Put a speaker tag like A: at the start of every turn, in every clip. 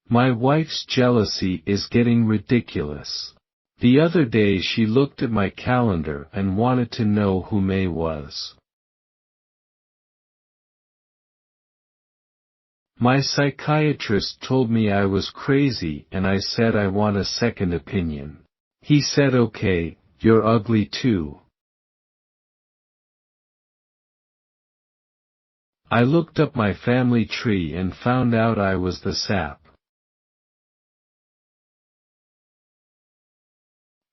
A: My wife's jealousy is getting ridiculous. The other day she looked at my calendar and wanted to know who May was. My psychiatrist told me I was crazy and I said I want a second opinion. He said, okay, you're ugly too. I looked up my family tree and found out I was the sap.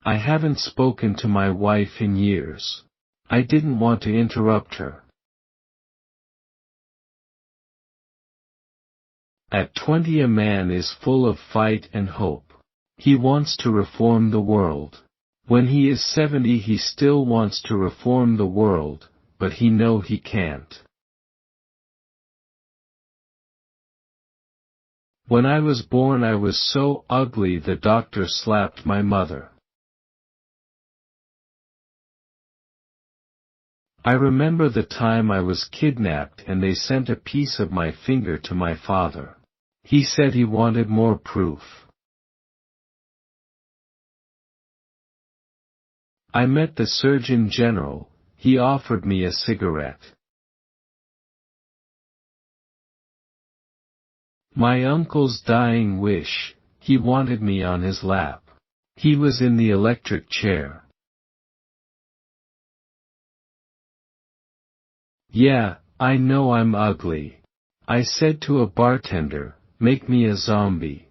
A: I haven't spoken to my wife in years. I didn't want to interrupt her. At 20 a man is full of fight and hope. He wants to reform the world. When he is 70 he still wants to reform the world, but he knows he can't. When I was born I was so ugly the doctor slapped my mother. I remember the time I was kidnapped and they sent a piece of my finger to my father. He said he wanted more proof. I met the Surgeon General. He offered me a cigarette. My uncle's dying wish, he wanted me on his lap. He was in the electric chair. Yeah, I know I'm ugly. I said to a bartender, make me a zombie.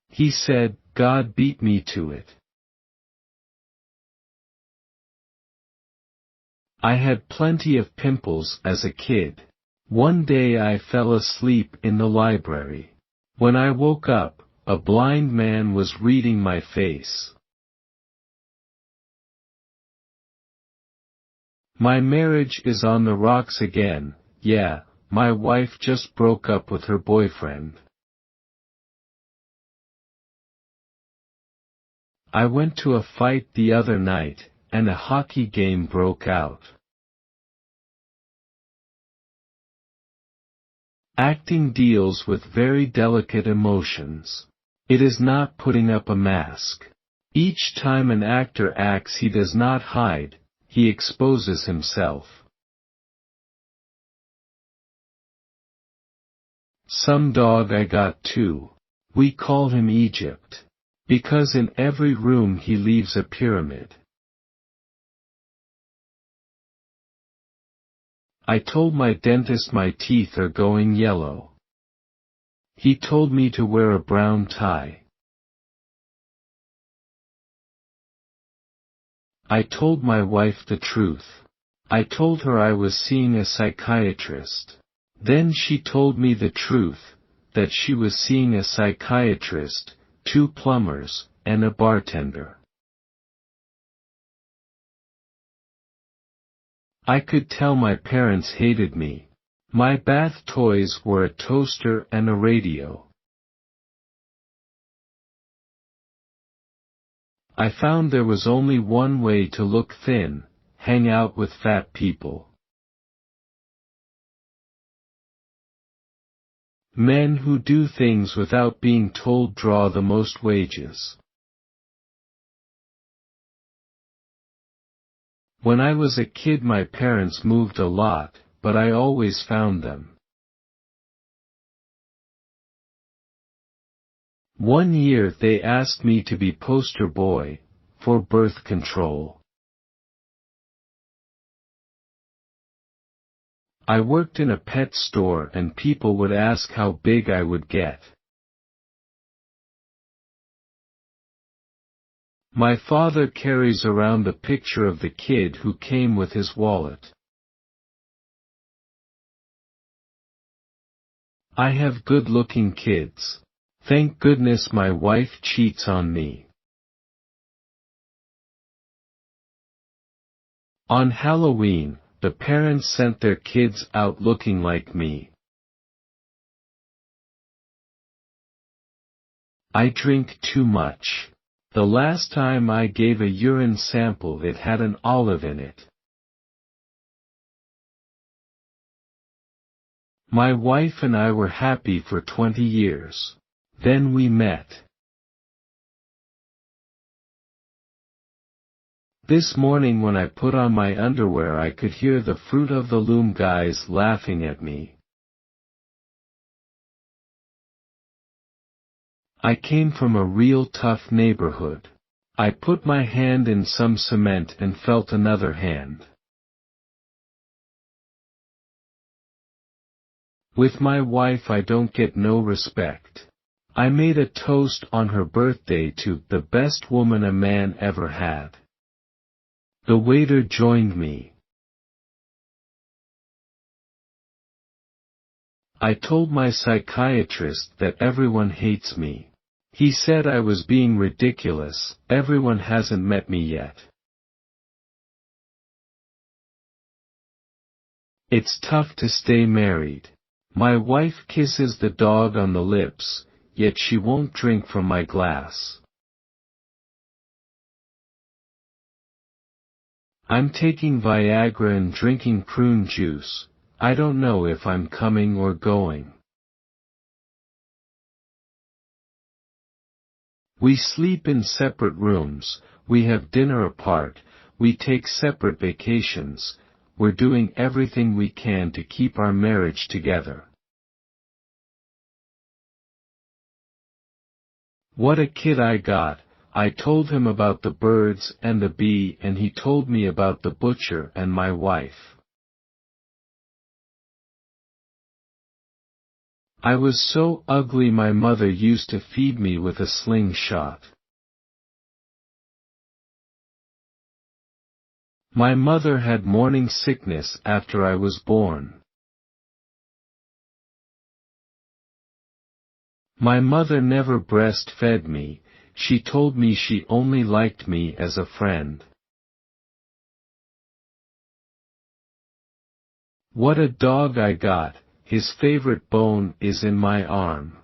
A: He said, God beat me to it. I had plenty of pimples as a kid. One day I fell asleep in the library. When I woke up, a blind man was reading my face. My marriage is on the rocks again. Yeah, my wife just broke up with her boyfriend. I went to a fight the other night, and a hockey game broke out. Acting deals with very delicate emotions. It is not putting up a mask. Each time an actor acts he does not hide, he exposes himself. Some dog I got too. We call him Egypt. Because in every room he leaves a pyramid. I told my dentist my teeth are going yellow. He told me to wear a brown tie. I told my wife the truth. I told her I was seeing a psychiatrist. Then she told me the truth, that she was seeing a psychiatrist, 2 plumbers, and a bartender. I could tell my parents hated me. My bath toys were a toaster and a radio. I found there was only one way to look thin: hang out with fat people. Men who do things without being told draw the most wages. When I was a kid my parents moved a lot, but I always found them. One year they asked me to be poster boy for birth control. I worked in a pet store and people would ask how big I would get. My father carries around a picture of the kid who came with his wallet. I have good-looking kids. Thank goodness my wife cheats on me. On Halloween, the parents sent their kids out looking like me. I drink too much. The last time I gave a urine sample it had an olive in it. My wife and I were happy for 20 years. Then we met. This morning when I put on my underwear I could hear the Fruit of the Loom guys laughing at me. I came from a real tough neighborhood. I put my hand in some cement and felt another hand. With my wife I don't get no respect. I made a toast on her birthday to the best woman a man ever had. The waiter joined me. I told my psychiatrist that everyone hates me. He said I was being ridiculous, everyone hasn't met me yet. It's tough to stay married. My wife kisses the dog on the lips, yet she won't drink from my glass. I'm taking Viagra and drinking prune juice. I don't know if I'm coming or going. We sleep in separate rooms, we have dinner apart, we take separate vacations, we're doing everything we can to keep our marriage together. What a kid I got. I told him about the birds and the bee and he told me about the butcher and my wife. I was so ugly my mother used to feed me with a slingshot. My mother had morning sickness after I was born. My mother never breastfed me, she told me she only liked me as a friend. What a dog I got, his favorite bone is in my arm.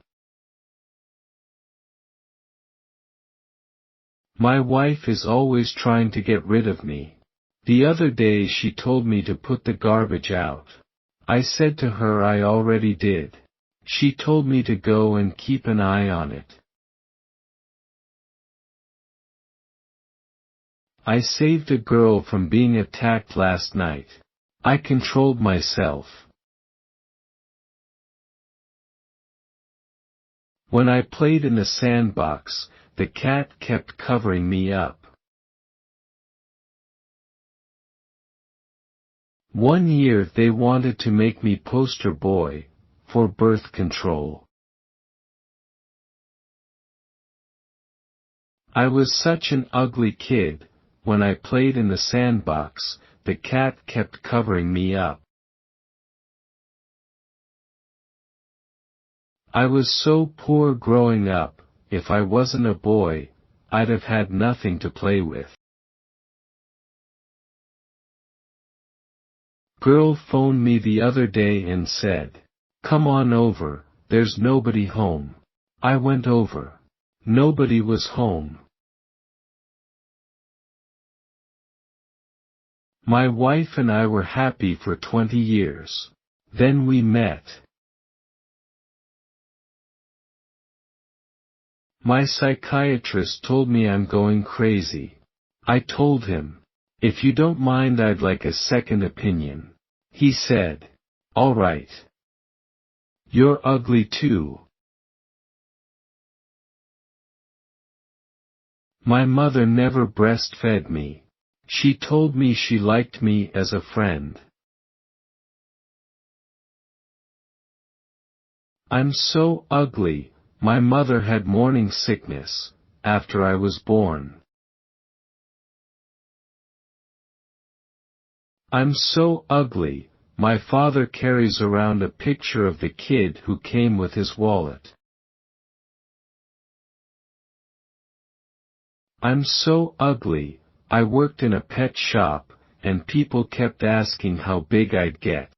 A: My wife is always trying to get rid of me. The other day she told me to put the garbage out. I said to her I already did. She told me to go and keep an eye on it. I saved a girl from being attacked last night. I controlled myself. When I played in the sandbox, the cat kept covering me up. One year they wanted to make me poster boy for birth control. I was such an ugly kid. When I played in the sandbox, the cat kept covering me up. I was so poor growing up, if I wasn't a boy, I'd have had nothing to play with. Girl phoned me the other day and said, "Come on over, there's nobody home." I went over. Nobody was home. My wife and I were happy for 20 years. Then we met. My psychiatrist told me I'm going crazy. I told him, "If you don't mind I'd like a second opinion." He said, "All right. You're ugly too." My mother never breastfed me. She told me she liked me as a friend. I'm so ugly, my mother had morning sickness after I was born. I'm so ugly, my father carries around a picture of the kid who came with his wallet. I'm so ugly, I worked in a pet shop, and people kept asking how big I'd get.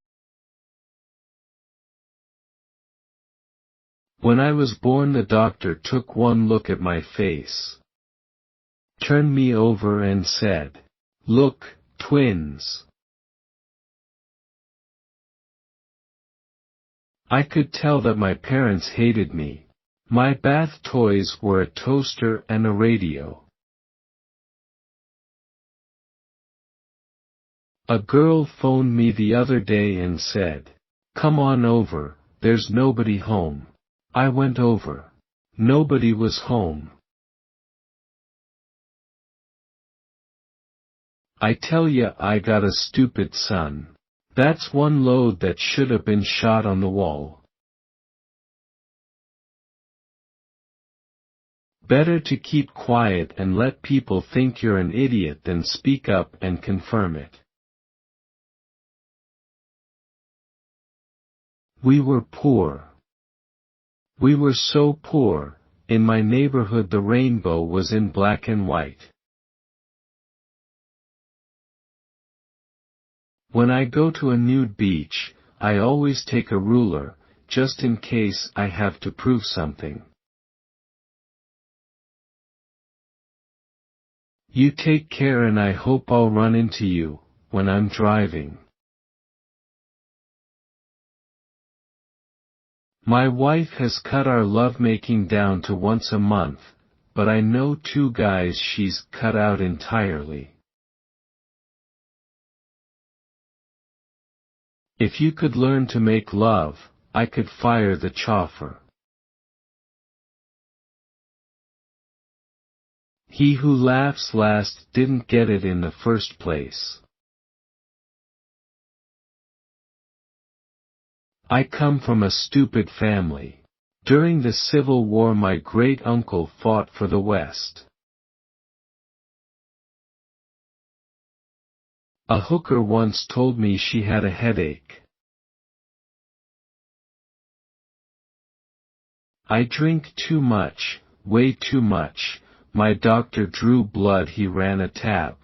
A: When I was born the doctor took one look at my face, turned me over and said, "Look, twins." I could tell that my parents hated me. My bath toys were a toaster and a radio. A girl phoned me the other day and said, "Come on over, there's nobody home." I went over. Nobody was home. I tell ya, I got a stupid son. That's one load that should have been shot on the wall. Better to keep quiet and let people think you're an idiot than speak up and confirm it. We were poor. We were so poor, in my neighborhood the rainbow was in black and white. When I go to a nude beach, I always take a ruler, just in case I have to prove something. You take care and I hope I'll run into you, when I'm driving. My wife has cut our lovemaking down to once a month, but I know 2 guys she's cut out entirely. If you could learn to make love, I could fire the chauffeur. He who laughs last didn't get it in the first place. I come from a stupid family. During the Civil War my great-uncle fought for the West. A hooker once told me she had a headache. I drink too much, way too much. My doctor drew blood, he ran a tab.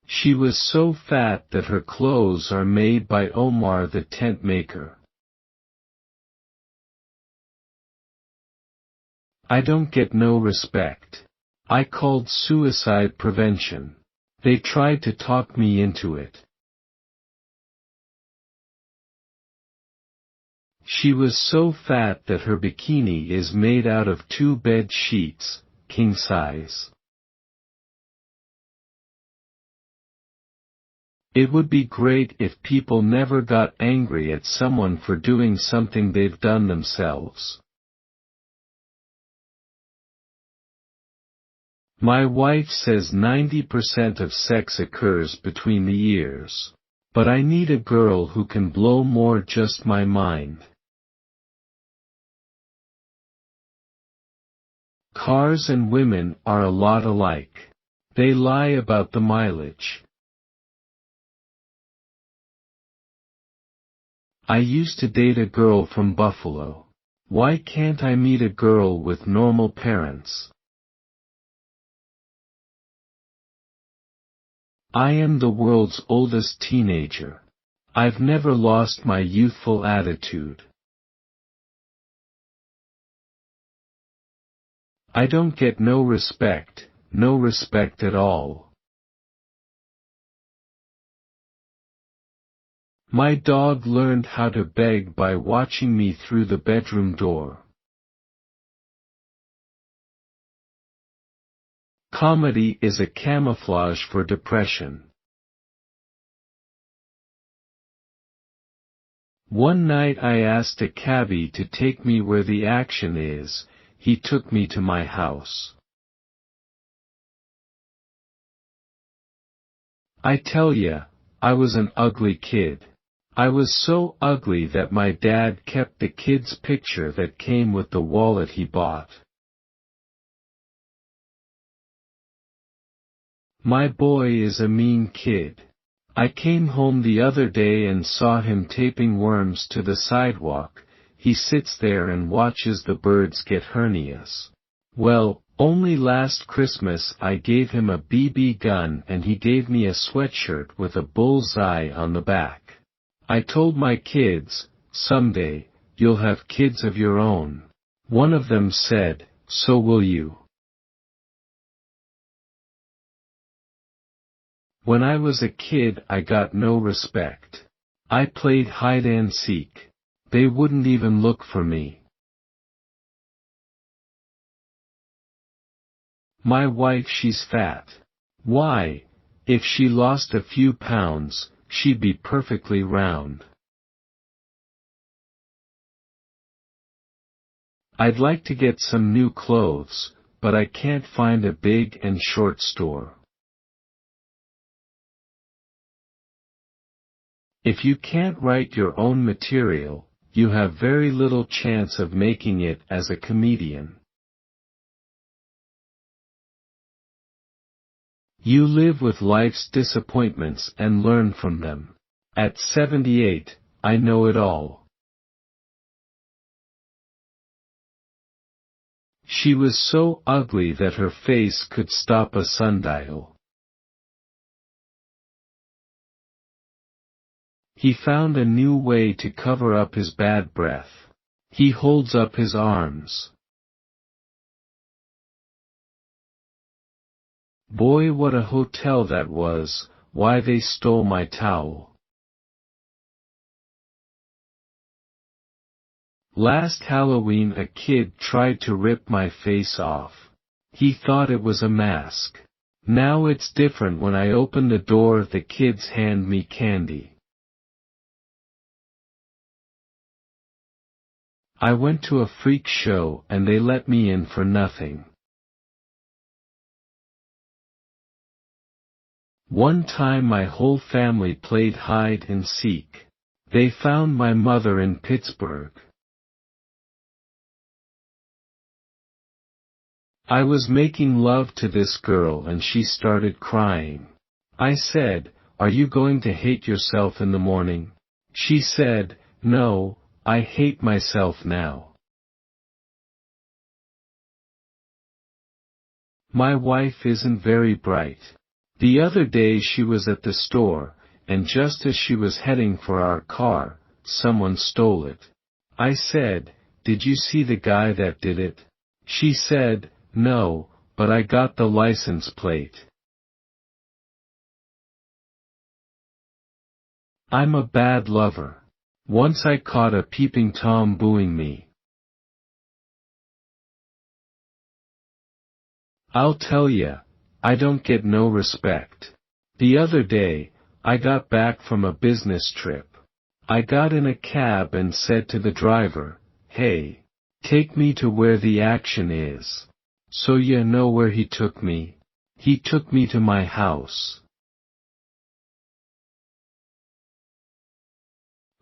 A: She was so fat that her clothes are made by Omar the tent maker. I don't get no respect. I called suicide prevention. They tried to talk me into it. She was so fat that her bikini is made out of 2 bed sheets, king size. It would be great if people never got angry at someone for doing something they've done themselves. My wife says 90% of sex occurs between the ears. But I need a girl who can blow more just my mind. Cars and women are a lot alike. They lie about the mileage. I used to date a girl from Buffalo. Why can't I meet a girl with normal parents? I am the world's oldest teenager. I've never lost my youthful attitude. I don't get no respect at all. My dog learned how to beg by watching me through the bedroom door. Comedy is a camouflage for depression. One night I asked a cabbie to take me where the action is. He took me to my house. I tell ya, I was an ugly kid. I was so ugly that my dad kept the kid's picture that came with the wallet he bought. My boy is a mean kid. I came home the other day and saw him taping worms to the sidewalk. He sits there and watches the birds get hernias. Well, only last Christmas I gave him a BB gun and he gave me a sweatshirt with a bullseye on the back. I told my kids, someday, you'll have kids of your own. One of them said, so will you. When I was a kid I got no respect. I played hide and seek. They wouldn't even look for me. My wife, she's fat. Why, if she lost a few pounds, she'd be perfectly round. I'd like to get some new clothes, but I can't find a big and short store. If you can't write your own material, you have very little chance of making it as a comedian. You live with life's disappointments and learn from them. At 78, I know it all. She was so ugly that her face could stop a sundial. He found a new way to cover up his bad breath. He holds up his arms. Boy, what a hotel that was. Why, they stole my towel. Last Halloween a kid tried to rip my face off. He thought it was a mask. Now it's different. When I open the door, the kids hand me candy. I went to a freak show and they let me in for nothing. One time my whole family played hide and seek. They found my mother in Pittsburgh. I was making love to this girl and she started crying. I said, "Are you going to hate yourself in the morning?" She said, "No, I hate myself now." My wife isn't very bright. The other day she was at the store, and just as she was heading for our car, someone stole it. I said, "Did you see the guy that did it?" She said, "No, but I got the license plate." I'm a bad lover. Once I caught a peeping Tom booing me. I'll tell ya, I don't get no respect. The other day, I got back from a business trip. I got in a cab and said to the driver, "Hey, take me to where the action is." So you know where he took me? He took me to my house.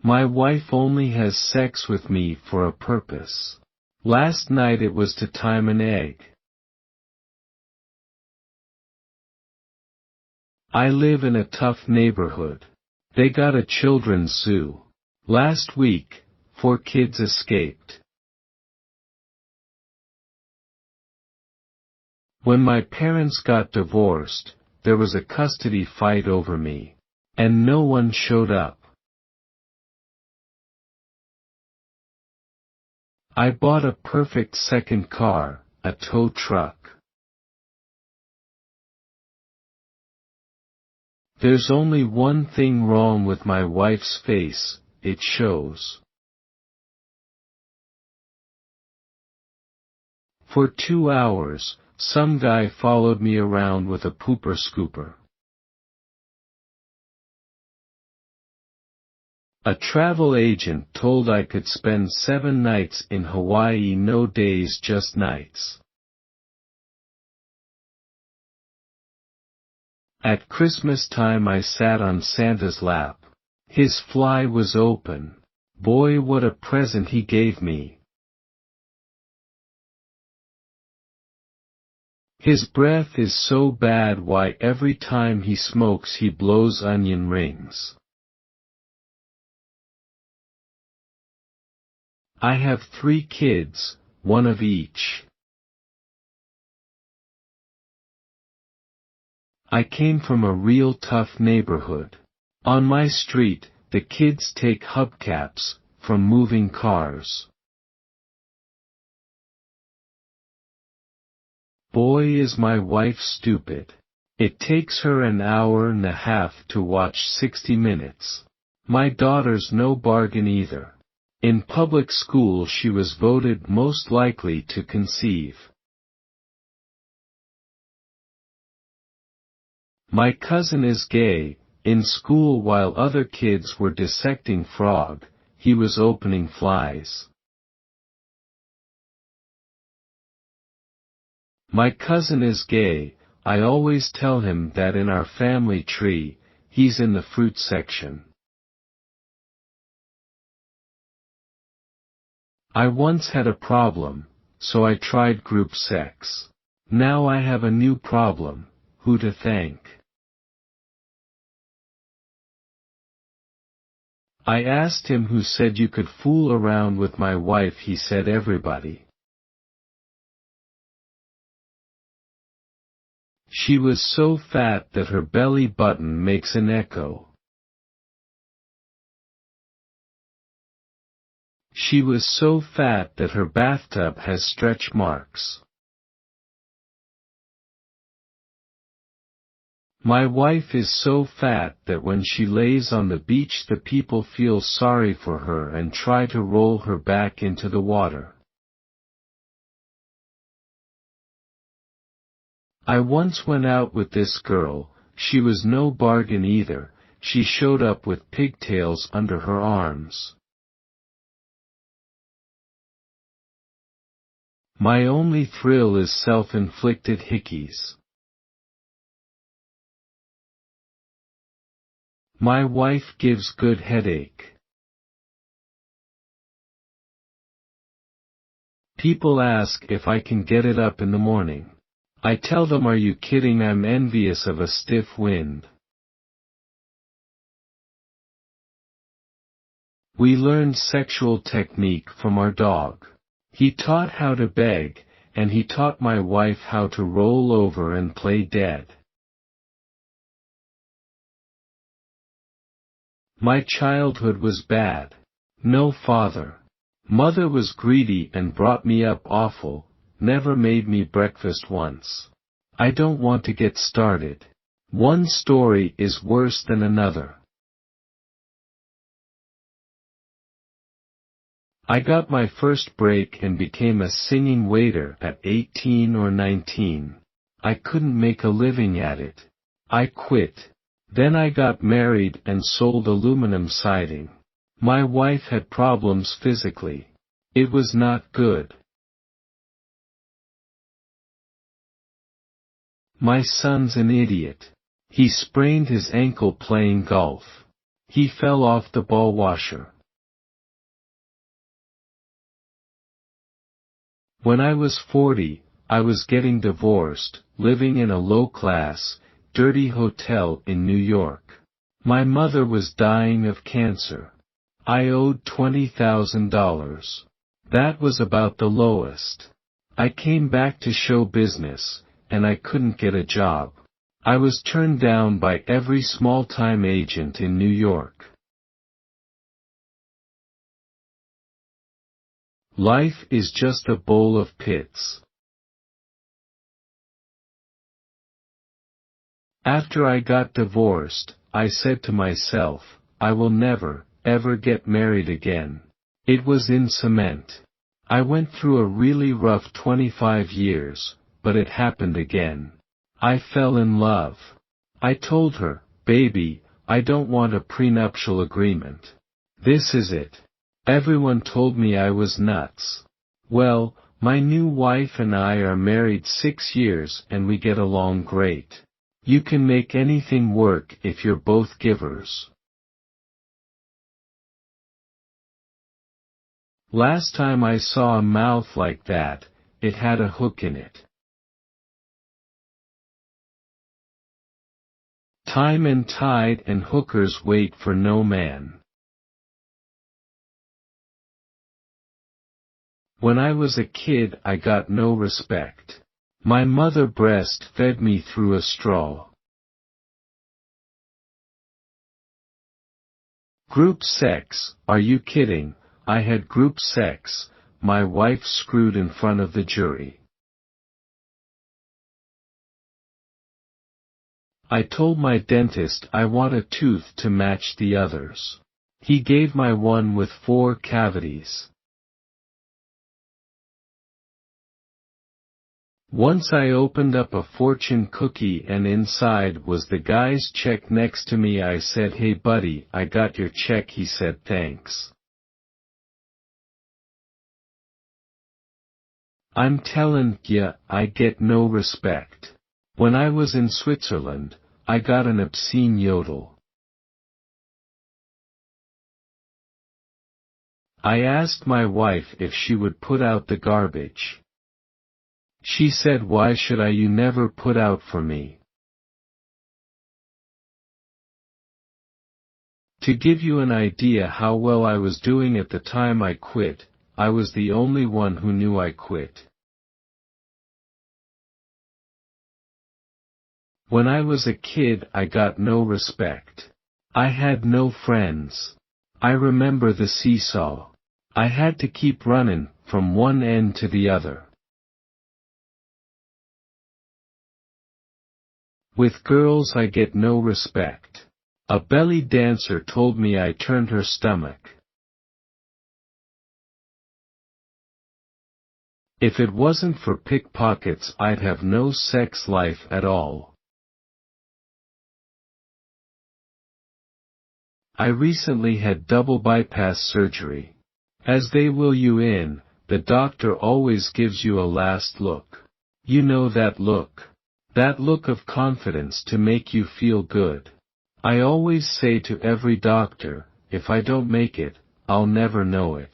A: My wife only has sex with me for a purpose. Last night it was to time an egg. I live in a tough neighborhood. They got a children's zoo. Last week, 4 kids escaped. When my parents got divorced, there was a custody fight over me. And no one showed up. I bought a perfect second car, a tow truck. There's only one thing wrong with my wife's face, it shows. For 2 hours, some guy followed me around with a pooper scooper. A travel agent told I could spend 7 nights in Hawaii, no days, just nights. At Christmas time I sat on Santa's lap. His fly was open. Boy, what a present he gave me. His breath is so bad, why every time he smokes he blows onion rings. I have 3 kids, 1 of each. I came from a real tough neighborhood. On my street, the kids take hubcaps from moving cars. Boy, is my wife stupid. It takes her an hour and a half to watch 60 Minutes. My daughter's no bargain either. In public school she was voted most likely to conceive. My cousin is gay. In school while other kids were dissecting frog, he was opening flies. My cousin is gay. I always tell him that in our family tree, he's in the fruit section. I once had a problem, so I tried group sex. Now I have a new problem, who to thank. I asked him who said you could fool around with my wife. He said everybody. She was so fat that her belly button makes an echo. She was so fat that her bathtub has stretch marks. My wife is so fat that when she lays on the beach the people feel sorry for her and try to roll her back into the water. I once went out with this girl. She was no bargain either. She showed up with pigtails under her arms. My only thrill is self-inflicted hickeys. My wife gives good headache. People ask if I can get it up in the morning. I tell them, are you kidding? I'm envious of a stiff wind. We learned sexual technique from our dog. He taught how to beg, and he taught my wife how to roll over and play dead. My childhood was bad. No father. Mother was greedy and brought me up awful, never made me breakfast once. I don't want to get started. One story is worse than another. I got my first break and became a singing waiter at 18 or 19. I couldn't make a living at it. I quit. Then I got married and sold aluminum siding. My wife had problems physically. It was not good. My son's an idiot. He sprained his ankle playing golf. He fell off the ball washer. When I was 40, I was getting divorced, living in a low-class, dirty hotel in New York. My mother was dying of cancer. I owed $20,000. That was about the lowest. I came back to show business, and I couldn't get a job. I was turned down by every small-time agent in New York. Life is just a bowl of pits. After I got divorced, I said to myself, I will never, ever get married again. It was in cement. I went through a really rough 25 years, but it happened again. I fell in love. I told her, baby, I don't want a prenuptial agreement. This is it. Everyone told me I was nuts. Well, my new wife and I are married 6 years and we get along great. You can make anything work if you're both givers. Last time I saw a mouth like that, it had a hook in it. Time and tide and hookers wait for no man. When I was a kid I got no respect. My mother breastfed me through a straw. Group sex, are you kidding? I had group sex, my wife screwed in front of the jury. I told my dentist I want a tooth to match the others. He gave my one with 4 cavities. Once I opened up a fortune cookie and inside was the guy's check next to me. I said, "Hey buddy, I got your check." He said, "Thanks." I'm tellin' ya, I get no respect. When I was in Switzerland, I got an obscene yodel. I asked my wife if she would put out the garbage. She said, "Why should I? You never put out for me." To give you an idea how well I was doing at the time I quit, I was the only one who knew I quit. When I was a kid, I got no respect. I had no friends. I remember the seesaw. I had to keep running, from one end to the other. With girls I get no respect. A belly dancer told me I turned her stomach. If it wasn't for pickpockets, I'd have no sex life at all. I recently had double bypass surgery. As they will you in, the doctor always gives you a last look. You know that look. That look of confidence to make you feel good. I always say to every doctor, if I don't make it, I'll never know it.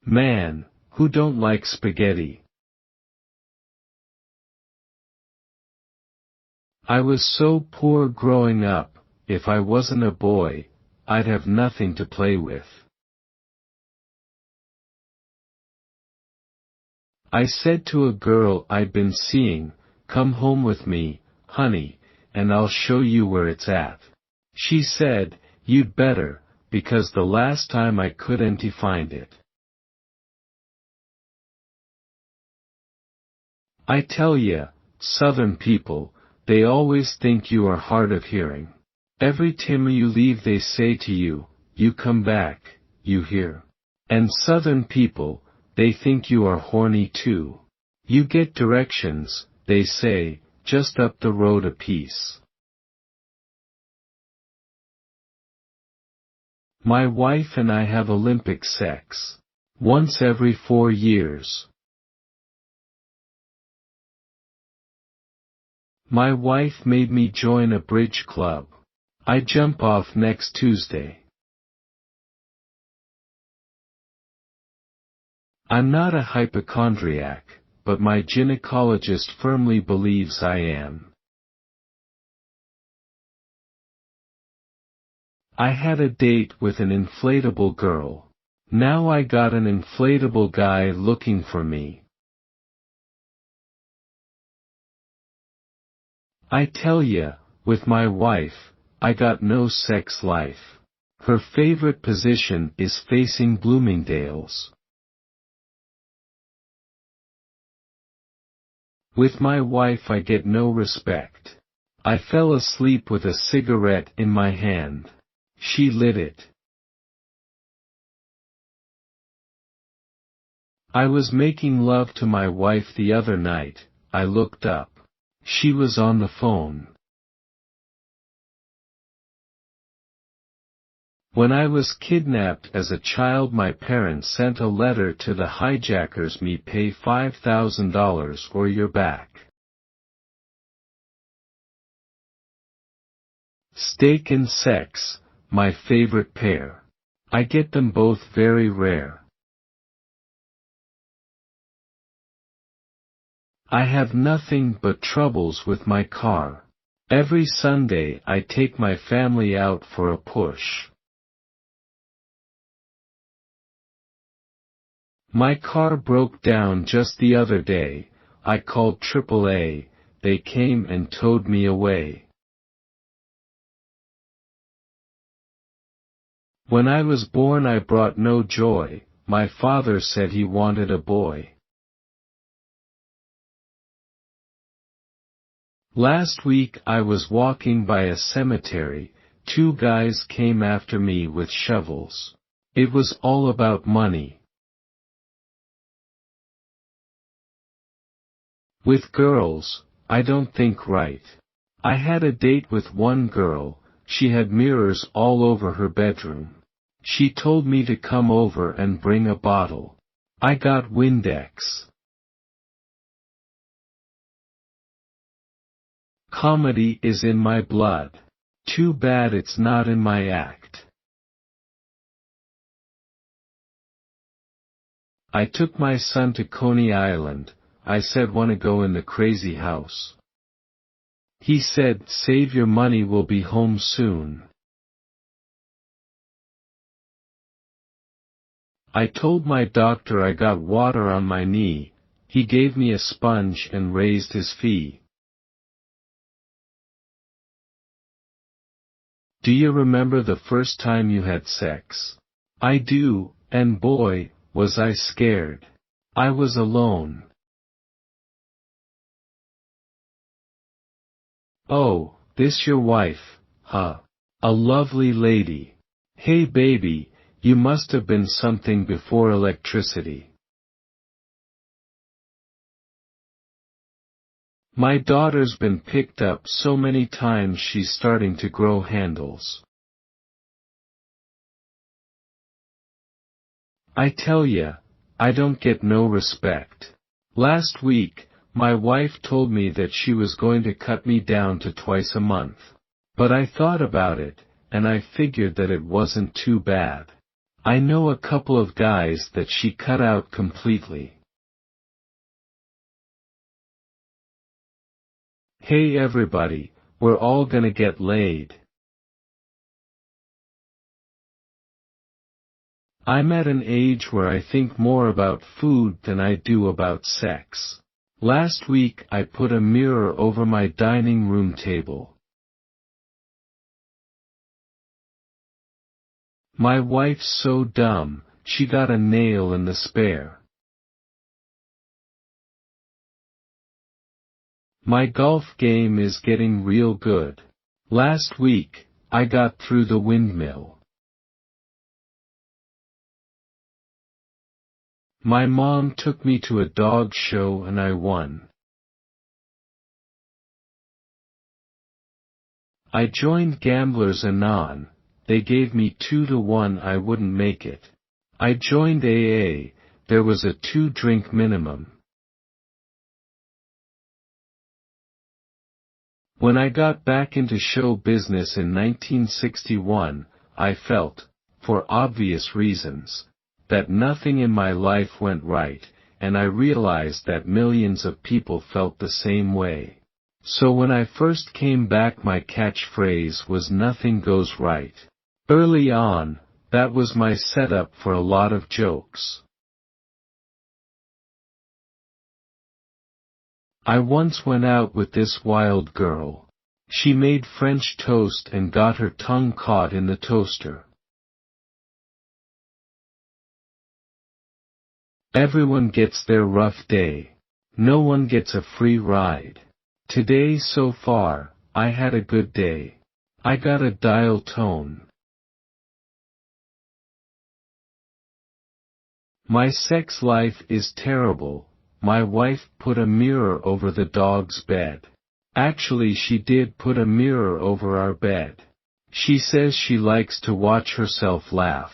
A: Man, who don't like spaghetti? I was so poor growing up, if I wasn't a boy, I'd have nothing to play with. I said to a girl I'd been seeing, "Come home with me, honey, and I'll show you where it's at." She said, "You'd better, because the last time I couldn't find it." I tell ya, Southern people, they always think you are hard of hearing. Every time you leave they say to you, "You come back, you hear." And Southern people, they think you are horny too. You get directions, they say, just up the road a piece. My wife and I have Olympic sex. Once every 4 years. My wife made me join a bridge club. I jump off next Tuesday. I'm not a hypochondriac, but my gynecologist firmly believes I am. I had a date with an inflatable girl. Now I got an inflatable guy looking for me. I tell ya, with my wife, I got no sex life. Her favorite position is facing Bloomingdale's. With my wife I get no respect. I fell asleep with a cigarette in my hand. She lit it. I was making love to my wife the other night. I looked up. She was on the phone. When I was kidnapped as a child, my parents sent a letter to the hijackers, "Me pay $5,000 or you're back." Steak and sex, my favorite pair. I get them both very rare. I have nothing but troubles with my car. Every Sunday I take my family out for a push. My car broke down just the other day. I called AAA, they came and towed me away. When I was born I brought no joy, my father said he wanted a boy. Last week I was walking by a cemetery, two guys came after me with shovels. It was all about money. With girls, I don't think right. I had a date with one girl, she had mirrors all over her bedroom. She told me to come over and bring a bottle. I got Windex. Comedy is in my blood. Too bad it's not in my act. I took my son to Coney Island. I said wanna go in the crazy house. He said save your money, we'll be home soon. I told my doctor I got water on my knee, he gave me a sponge and raised his fee. Do you remember the first time you had sex? I do, and boy, was I scared. I was alone. Oh, this your wife, huh? A lovely lady. Hey baby, you must have been something before electricity. My daughter's been picked up so many times she's starting to grow handles. I tell ya, I don't get no respect. Last week, my wife told me that she was going to cut me down to twice a month. But I thought about it, and I figured that it wasn't too bad. I know a couple of guys that she cut out completely. Hey everybody, we're all gonna get laid. I'm at an age where I think more about food than I do about sex. Last week I put a mirror over my dining room table. My wife's so dumb, she got a nail in the spare. My golf game is getting real good. Last week, I got through the windmill. My mom took me to a dog show and I won. I joined Gamblers Anon, they gave me 2-to-1, I wouldn't make it. I joined AA, there was a 2-drink minimum. When I got back into show business in 1961, I felt, for obvious reasons, that nothing in my life went right, and I realized that millions of people felt the same way. So when I first came back, my catchphrase was nothing goes right. Early on, that was my setup for a lot of jokes. I once went out with this wild girl. She made French toast and got her tongue caught in the toaster. Everyone gets their rough day. No one gets a free ride. Today so far, I had a good day. I got a dial tone. My sex life is terrible. My wife put a mirror over the dog's bed. Actually, she did put a mirror over our bed. She says she likes to watch herself laugh.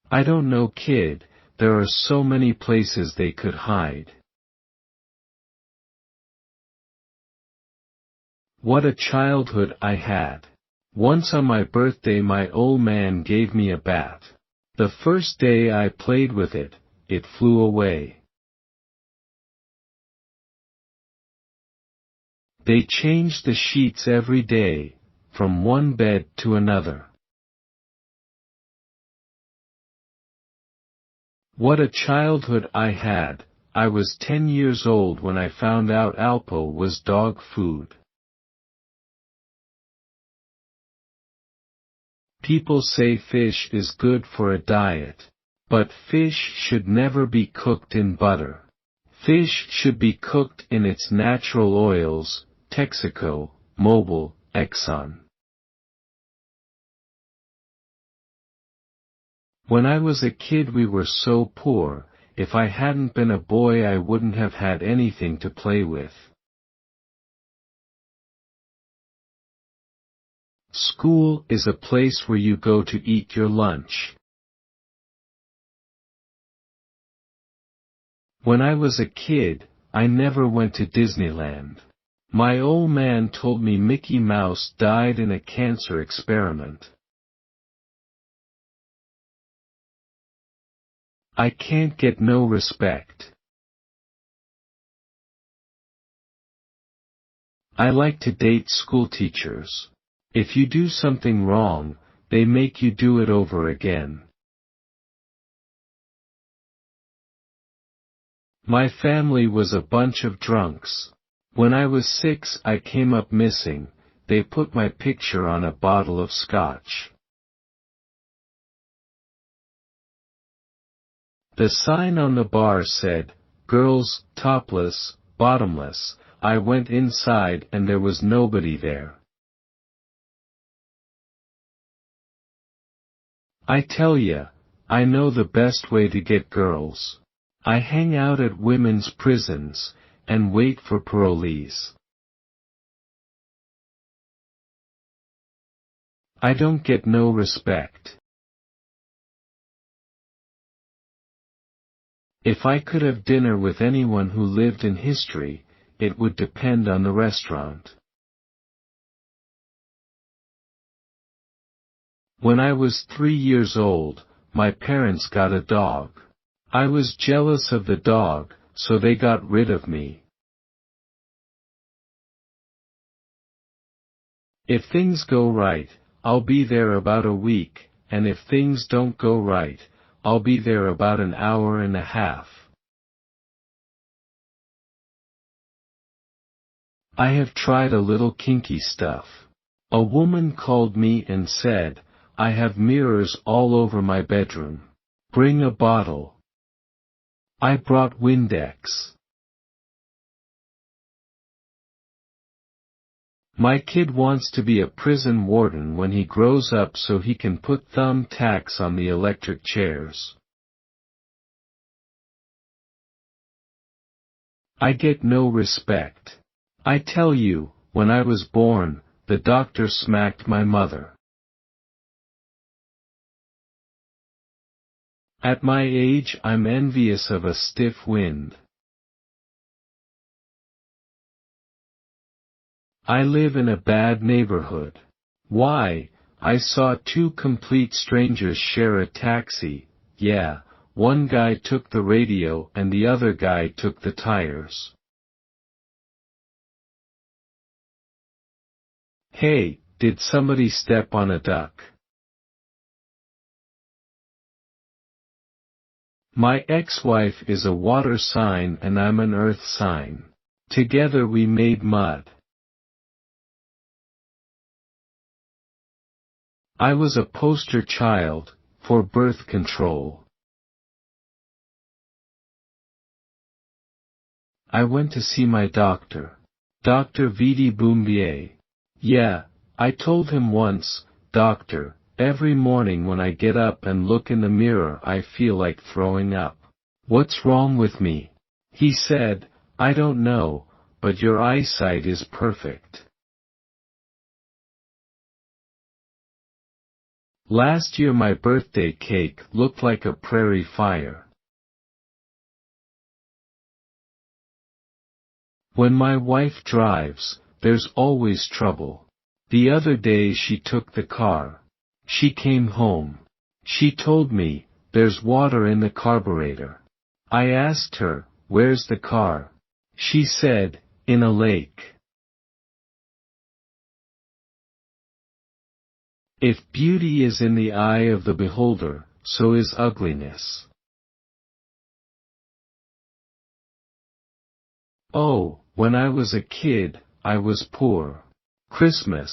A: I don't know, kid, there are so many places they could hide. What a childhood I had. Once on my birthday my old man gave me a bat. The first day I played with it, it flew away. They changed the sheets every day, from one bed to another. What a childhood I had. I was 10 years old when I found out Alpo was dog food. People say fish is good for a diet. But fish should never be cooked in butter. Fish should be cooked in its natural oils. Texaco, Mobil, Exxon. When I was a kid we were so poor, if I hadn't been a boy I wouldn't have had anything to play with. School is a place where you go to eat your lunch. When I was a kid, I never went to Disneyland. My old man told me Mickey Mouse died in a cancer experiment. I can't get no respect. I like to date schoolteachers. If you do something wrong, they make you do it over again. My family was a bunch of drunks. When I was 6 I came up missing. They put my picture on a bottle of scotch. The sign on the bar said, "Girls, topless, bottomless." I went inside and there was nobody there. I tell ya, I know the best way to get girls. I hang out at women's prisons, and wait for parolees. I don't get no respect. If I could have dinner with anyone who lived in history, it would depend on the restaurant. When I was 3 years old, my parents got a dog. I was jealous of the dog, so they got rid of me. If things go right, I'll be there about a week, and if things don't go right, I'll be there about an hour and a half. I have tried a little kinky stuff. A woman called me and said, "I have mirrors all over my bedroom. Bring a bottle." I brought Windex. My kid wants to be a prison warden when he grows up so he can put thumbtacks on the electric chairs. I get no respect. I tell you, when I was born, the doctor smacked my mother. At my age I'm envious of a stiff wind. I live in a bad neighborhood. Why? I saw 2 complete strangers share a taxi. Yeah, one guy took the radio and the other guy took the tires. Hey, did somebody step on a duck? My ex-wife is a water sign and I'm an earth sign. Together we made mud. I was a poster child for birth control. I went to see my doctor. Dr. Vidi Boumbier. Yeah, I told him once, "Doctor, every morning when I get up and look in the mirror I feel like throwing up. What's wrong with me?" He said, "I don't know, but your eyesight is perfect." Last year my birthday cake looked like a prairie fire. When my wife drives, there's always trouble. The other day she took the car. She came home. She told me, "There's water in the carburetor." I asked her, "Where's the car?" She said, "In a lake." If beauty is in the eye of the beholder, so is ugliness. Oh, when I was a kid, I was poor. Christmas,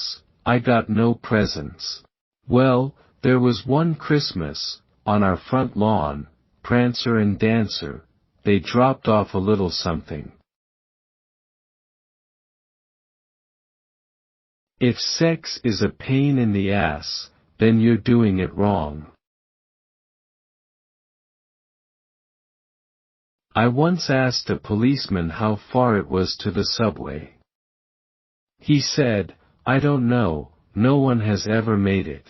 A: I got no presents. Well, there was one Christmas, on our front lawn, Prancer and Dancer, they dropped off a little something. If sex is a pain in the ass, then you're doing it wrong. I once asked a policeman how far it was to the subway. He said, "I don't know, no one has ever made it."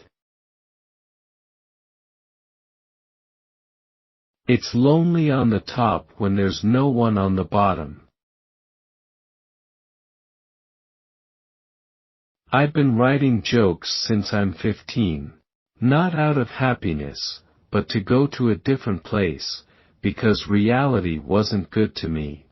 A: It's lonely on the top when there's no one on the bottom. I've been writing jokes since I'm 15. Not out of happiness, but to go to a different place, because reality wasn't good to me.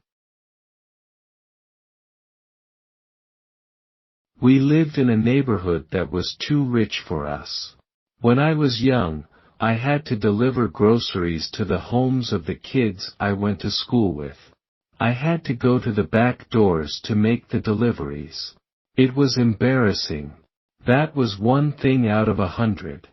A: We lived in a neighborhood that was too rich for us. When I was young, I had to deliver groceries to the homes of the kids I went to school with. I had to go to the back doors to make the deliveries. It was embarrassing. That was one thing out of 100.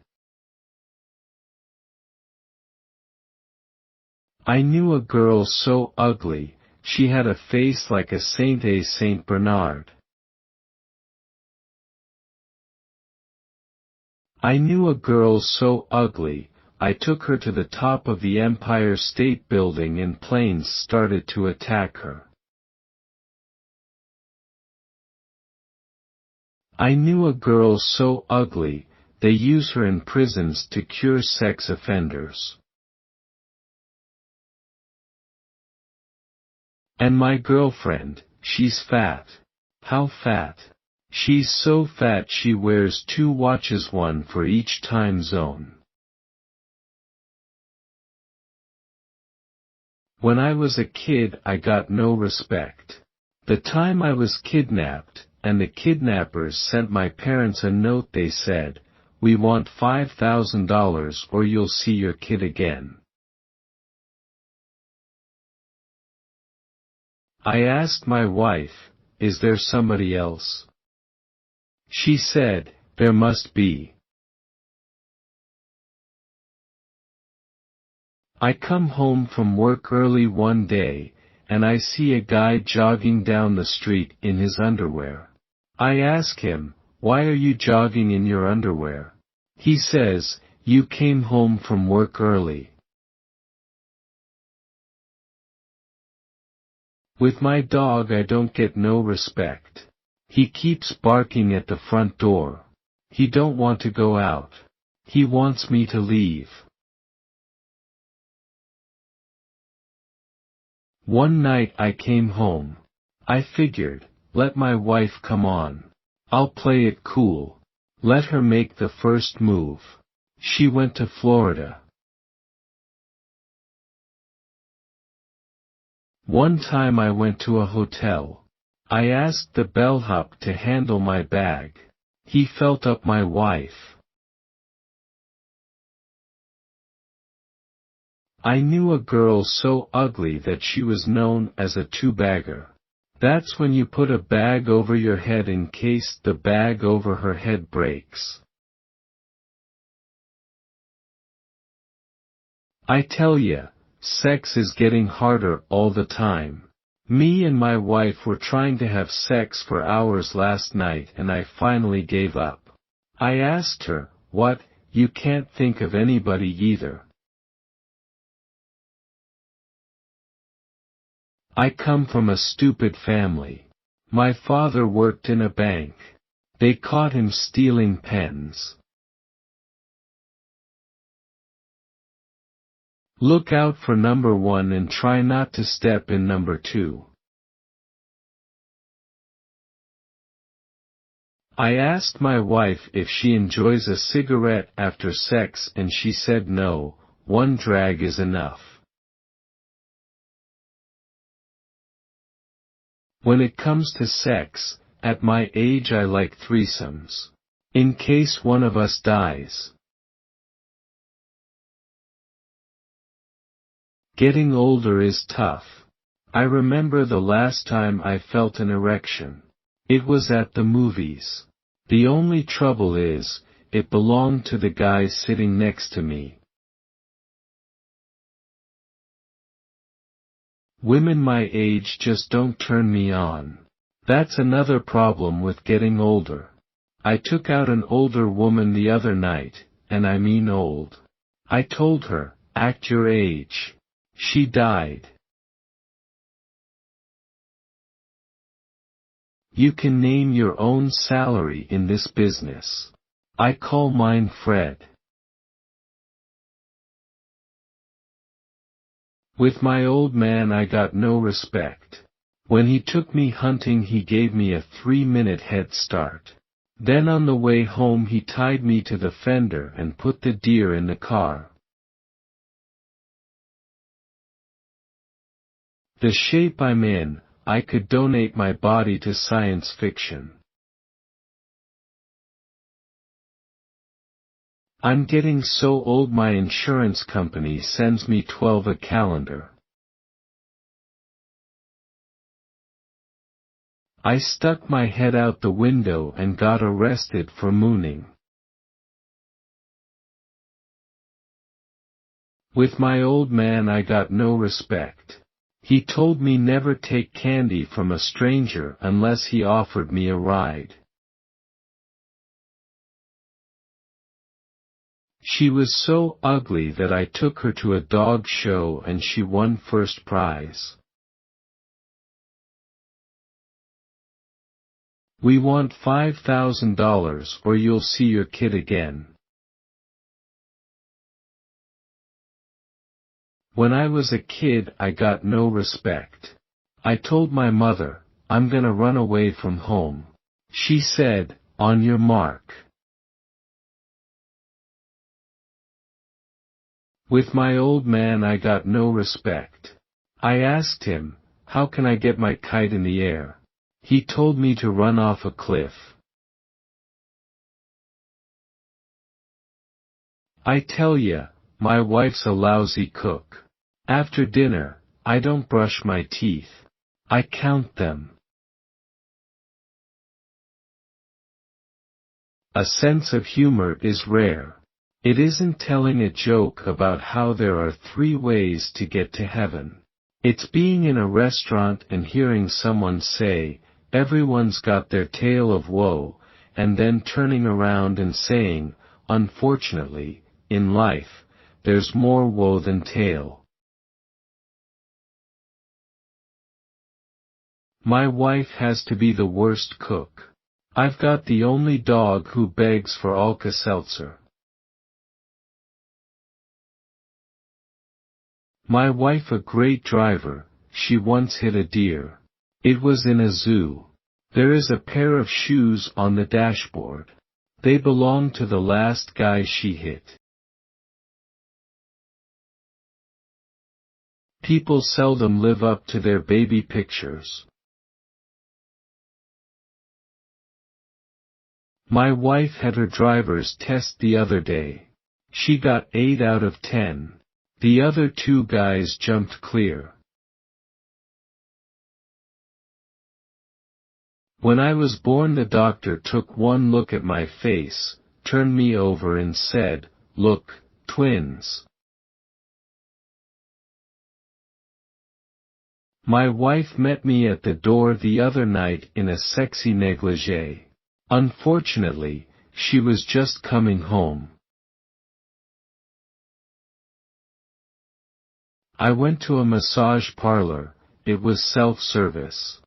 A: I knew a girl so ugly, she had a face like a Saint Bernard. I knew a girl so ugly, I took her to the top of the Empire State Building and planes started to attack her. I knew a girl so ugly, they use her in prisons to cure sex offenders. And my girlfriend, she's fat. How fat? She's so fat she wears 2 watches, one for each time zone. When I was a kid I got no respect. The time I was kidnapped, and the kidnappers sent my parents a note, they said, "We want $5,000 or you'll see your kid again." I asked my wife, "Is there somebody else?" She said, "There must be." I come home from work early one day, and I see a guy jogging down the street in his underwear. I ask him, "Why are you jogging in your underwear?" He says, "You came home from work early." With my dog I don't get no respect. He keeps barking at the front door. He don't want to go out. He wants me to leave. One night I came home. I figured, let my wife come on. I'll play it cool. Let her make the first move. She went to Florida. One time I went to a hotel. I asked the bellhop to handle my bag. He felt up my wife. I knew a girl so ugly that she was known as a 2-bagger. That's when you put a bag over your head in case the bag over her head breaks. I tell ya, sex is getting harder all the time. Me and my wife were trying to have sex for hours last night and I finally gave up. I asked her, "What, you can't think of anybody either?" I come from a stupid family. My father worked in a bank. They caught him stealing pens. Look out for number 1 and try not to step in number 2. I asked my wife if she enjoys a cigarette after sex and she said no, 1 drag is enough. When it comes to sex, at my age I like threesomes. In case one of us dies. Getting older is tough. I remember the last time I felt an erection. It was at the movies. The only trouble is, it belonged to the guy sitting next to me. Women my age just don't turn me on. That's another problem with getting older. I took out an older woman the other night, and I mean old. I told her, act your age. She died. You can name your own salary in this business. I call mine Fred. With my old man I got no respect. When he took me hunting he gave me a 3-minute head start. Then on the way home he tied me to the fender and put the deer in the car. The shape I'm in, I could donate my body to science fiction. I'm getting so old my insurance company sends me 12 a calendar. I stuck my head out the window and got arrested for mooning. With my old man I got no respect. He told me never take candy from a stranger unless he offered me a ride. She was so ugly that I took her to a dog show and she won first prize. We want $5,000 or you'll see your kid again. When I was a kid I got no respect. I told my mother, I'm gonna run away from home. She said, on your mark. With my old man I got no respect. I asked him, how can I get my kite in the air? He told me to run off a cliff. I tell ya, my wife's a lousy cook. After dinner, I don't brush my teeth. I count them. A sense of humor is rare. It isn't telling a joke about how there are 3 ways to get to heaven. It's being in a restaurant and hearing someone say, everyone's got their tale of woe, and then turning around and saying, unfortunately, in life, there's more woe than tale. My wife has to be the worst cook. I've got the only dog who begs for Alka-Seltzer. My wife a great driver, she once hit a deer. It was in a zoo. There is a pair of shoes on the dashboard. They belong to the last guy she hit. People seldom live up to their baby pictures. My wife had her driver's test the other day. She got 8 out of 10. The other 2 guys jumped clear. When I was born the doctor took one look at my face, turned me over and said, look, twins. My wife met me at the door the other night in a sexy negligee. Unfortunately, she was just coming home. I went to a massage parlor, it was self-service.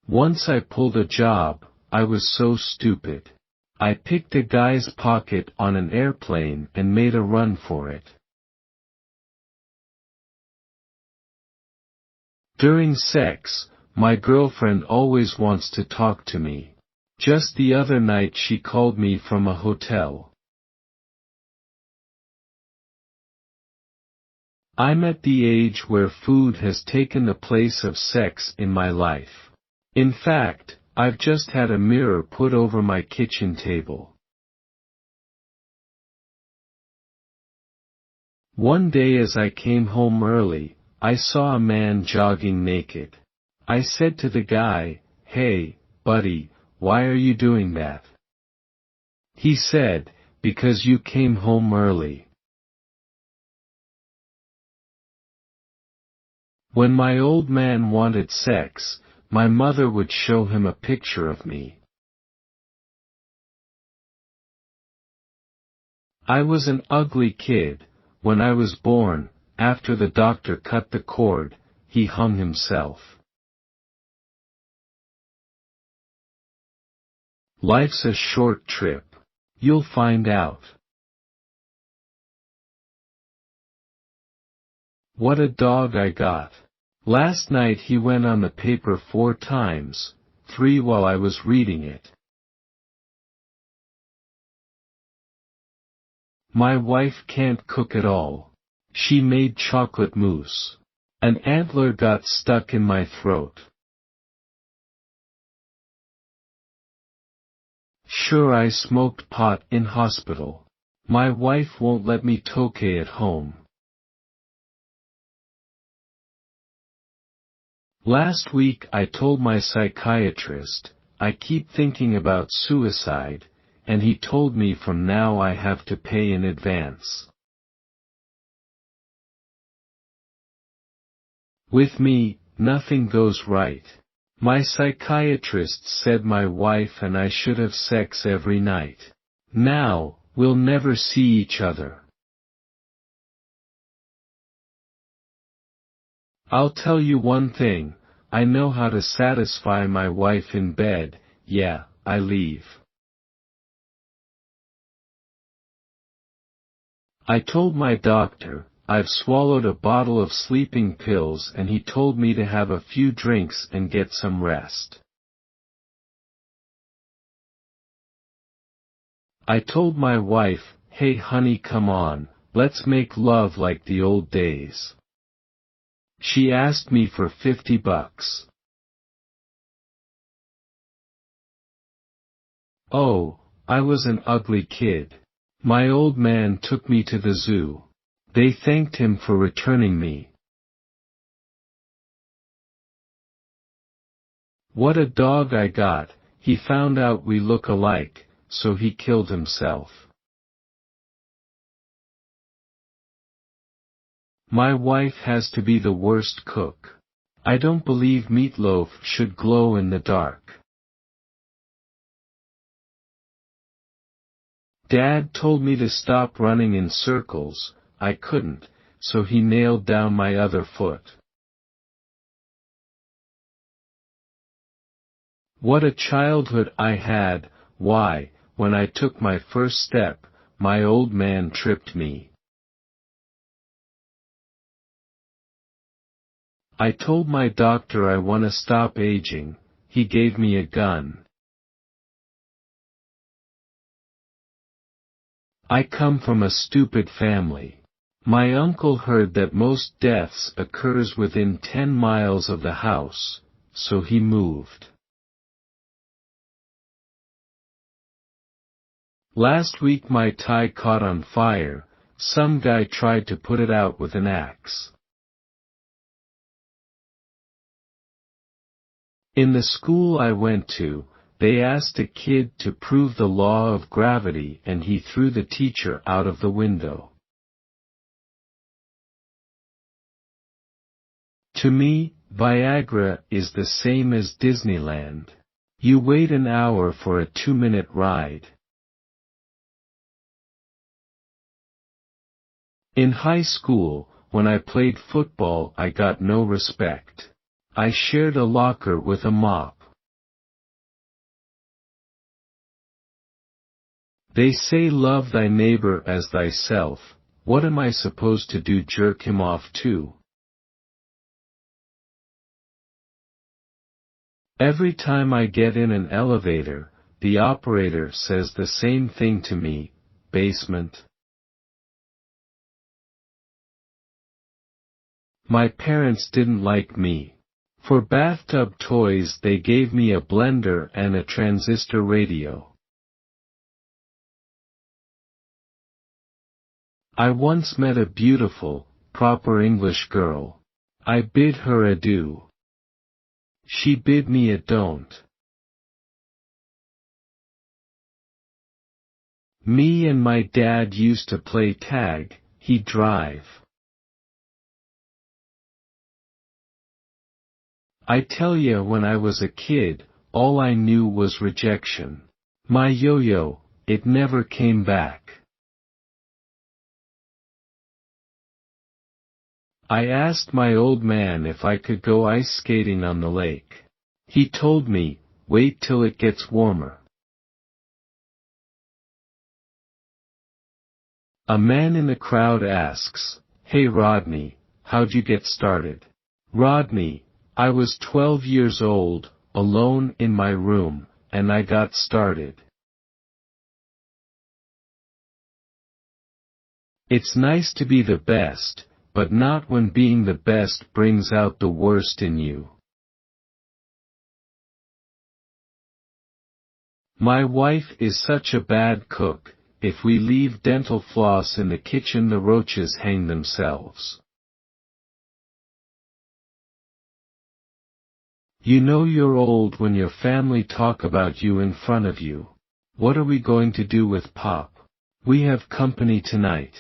A: Once I pulled a job, I was so stupid. I picked a guy's pocket on an airplane and made a run for it. During sex, my girlfriend always wants to talk to me. Just the other night she called me from a hotel. I'm at the age where food has taken the place of sex in my life. In fact, I've just had a mirror put over my kitchen table. One day as I came home early, I saw a man jogging naked. I said to the guy, hey, buddy, why are you doing that? He said, because you came home early. When my old man wanted sex, my mother would show him a picture of me. I was an ugly kid. When I was born, after the doctor cut the cord, he hung himself. Life's a short trip. You'll find out. What a dog I got. Last night he went on the paper 4 times, 3 while I was reading it. My wife can't cook at all. She made chocolate mousse. An antler got stuck in my throat. Sure, I smoked pot in hospital. My wife won't let me tokay at home. Last week I told my psychiatrist, I keep thinking about suicide, and he told me from now I have to pay in advance. With me, nothing goes right. My psychiatrist said my wife and I should have sex every night. Now, we'll never see each other. I'll tell you one thing, I know how to satisfy my wife in bed. Yeah, I leave. I told my doctor, I've swallowed a bottle of sleeping pills, and he told me to have a few drinks and get some rest. I told my wife, hey honey, come on, let's make love like the old days. She asked me for $50. Oh, I was an ugly kid. My old man took me to the zoo. They thanked him for returning me. What a dog I got. He found out we look alike, so he killed himself. My wife has to be the worst cook. I don't believe meatloaf should glow in the dark. Dad told me to stop running in circles. I couldn't, so he nailed down my other foot. What a childhood I had. Why, when I took my first step, my old man tripped me. I told my doctor I want to stop aging. He gave me a gun. I come from a stupid family. My uncle heard that most deaths occurs within 10 miles of the house, so he moved. Last week my tie caught on fire. Some guy tried to put it out with an axe. In the school I went to, they asked a kid to prove the law of gravity and he threw the teacher out of the window. To me, Viagra is the same as Disneyland. You wait an hour for a 2-minute ride. In high school, when I played football, I got no respect. I shared a locker with a mop. They say love thy neighbor as thyself. What am I supposed to do, jerk him off too? Every time I get in an elevator, the operator says the same thing to me, basement. My parents didn't like me. For bathtub toys they gave me a blender and a transistor radio. I once met a beautiful, proper English girl. I bid her adieu. She bid me a don't. Me and my dad used to play tag, he'd drive. I tell ya, when I was a kid, all I knew was rejection. My yo-yo, it never came back. I asked my old man if I could go ice skating on the lake. He told me, wait till it gets warmer. A man in the crowd asks, "Hey Rodney, how'd you get started?" Rodney: I was 12 years old, alone in my room, and I got started. It's nice to be the best, but not when being the best brings out the worst in you. My wife is such a bad cook. If we leave dental floss in the kitchen, the roaches hang themselves. You know you're old when your family talk about you in front of you. What are we going to do with Pop? We have company tonight.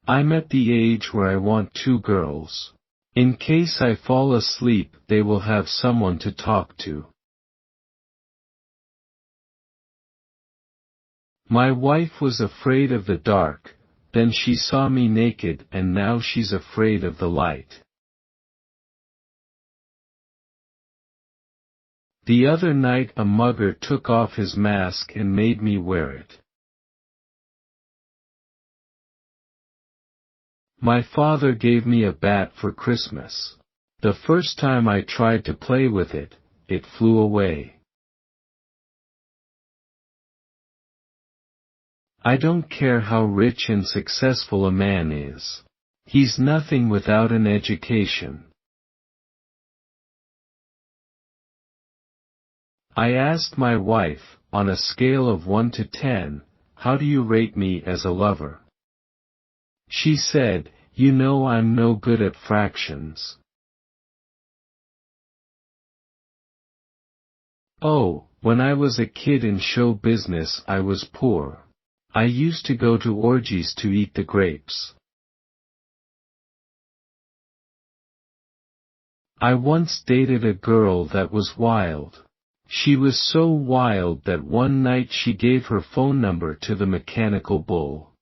A: I'm at the age where I want 2 girls. In case I fall asleep, they will have someone to talk to. My wife was afraid of the dark, then she saw me naked, and now she's afraid of the light. The other night a mugger took off his mask and made me wear it. My father gave me a bat for Christmas. The first time I tried to play with it, it flew away. I don't care how rich and successful a man is. He's nothing without an education. I asked my wife, on a scale of 1 to 10, how do you rate me as a lover? She said, you know I'm no good at fractions. Oh, when I was a kid in show business I was poor. I used to go to orgies to eat the grapes. I once dated a girl that was wild. She was so wild that one night she gave her phone number to the mechanical bull.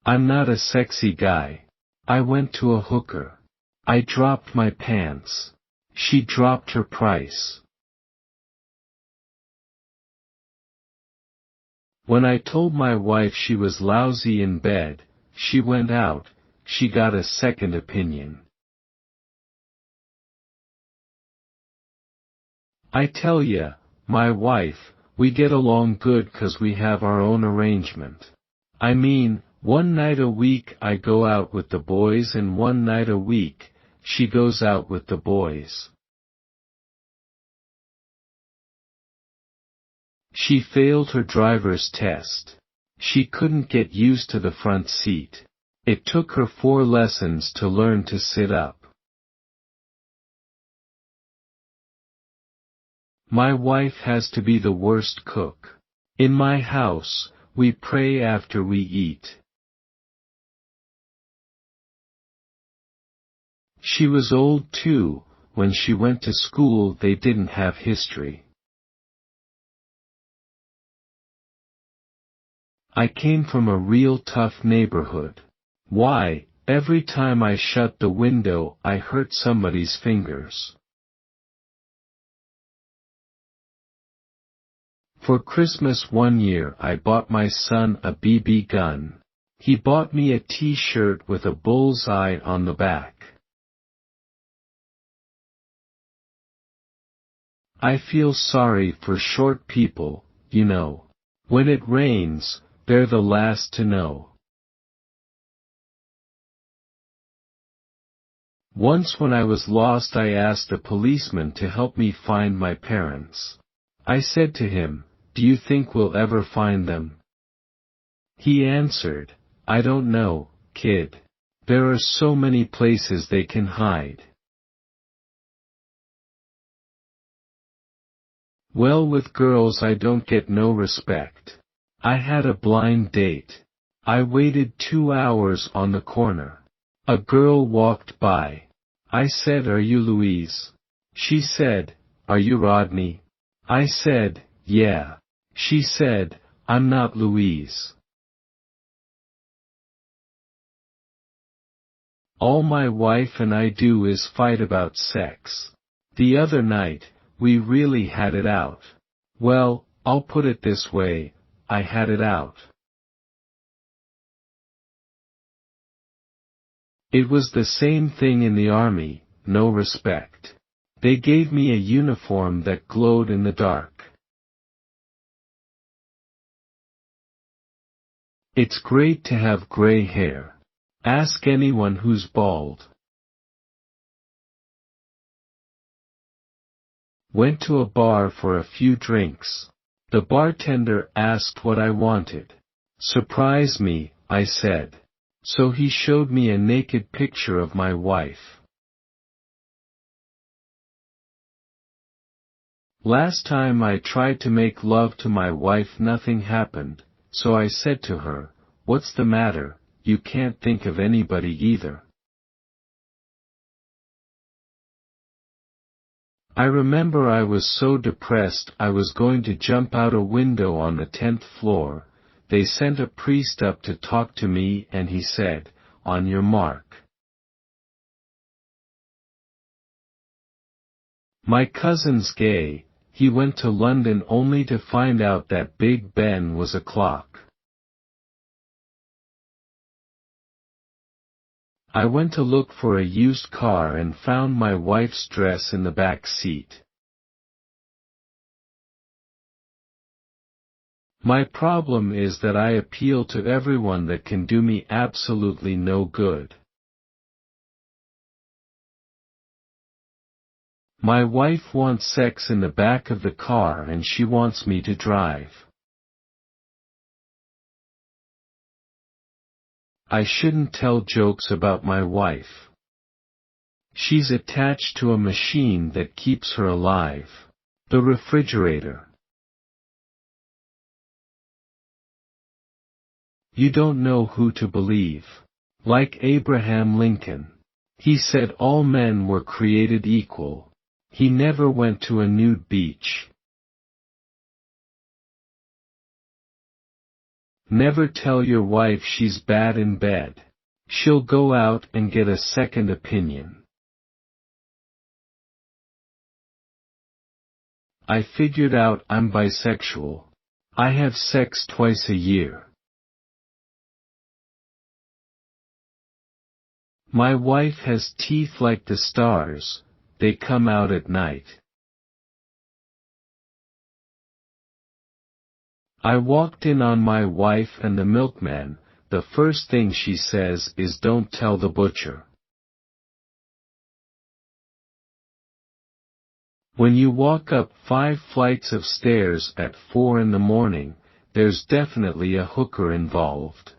A: I'm not a sexy guy. I went to a hooker. I dropped my pants. She dropped her price. When I told my wife she was lousy in bed, she went out. She got a second opinion. I tell ya, my wife, we get along good 'cause we have our own arrangement. I mean, one night a week I go out with the boys and one night a week, she goes out with the boys. She failed her driver's test. She couldn't get used to the front seat. It took her 4 lessons to learn to sit up. My wife has to be the worst cook. In my house, we pray after we eat. She was old too. When she went to school they didn't have history. I came from a real tough neighborhood. Why, every time I shut the window I hurt somebody's fingers. For Christmas one year I bought my son a BB gun. He bought me a t-shirt with a bull's eye on the back. I feel sorry for short people, you know. When it rains, they're the last to know. Once when I was lost I asked a policeman to help me find my parents. I said to him, "Do you think we'll ever find them?" He answered, "I don't know, kid. There are so many places they can hide." Well, with girls I don't get no respect. I had a blind date. I waited 2 hours on the corner. A girl walked by. I said, "Are you Louise?" She said, "Are you Rodney?" I said, "Yeah." She said, "I'm not Louise." All my wife and I do is fight about sex. The other night, we really had it out. Well, I'll put it this way, I had it out. It was the same thing in the army, no respect. They gave me a uniform that glowed in the dark. It's great to have gray hair. Ask anyone who's bald. Went to a bar for a few drinks. The bartender asked what I wanted. "Surprise me," I said. So he showed me a naked picture of my wife. Last time I tried to make love to my wife, nothing happened, so I said to her, "What's the matter? You can't think of anybody either." I remember I was so depressed I was going to jump out a window on the 10th floor. They sent a priest up to talk to me and he said, "On your mark." My cousin's gay. He went to London only to find out that Big Ben was a clock. I went to look for a used car and found my wife's dress in the back seat. My problem is that I appeal to everyone that can do me absolutely no good. My wife wants sex in the back of the car and she wants me to drive. I shouldn't tell jokes about my wife. She's attached to a machine that keeps her alive. The refrigerator. You don't know who to believe. Like Abraham Lincoln. He said all men were created equal. He never went to a nude beach. Never tell your wife she's bad in bed. She'll go out and get a second opinion. I figured out I'm bisexual. I have sex twice a year. My wife has teeth like the stars, they come out at night. I walked in on my wife and the milkman. The first thing she says is, "Don't tell the butcher." When you walk up 5 flights of stairs at 4 in the morning, there's definitely a hooker involved.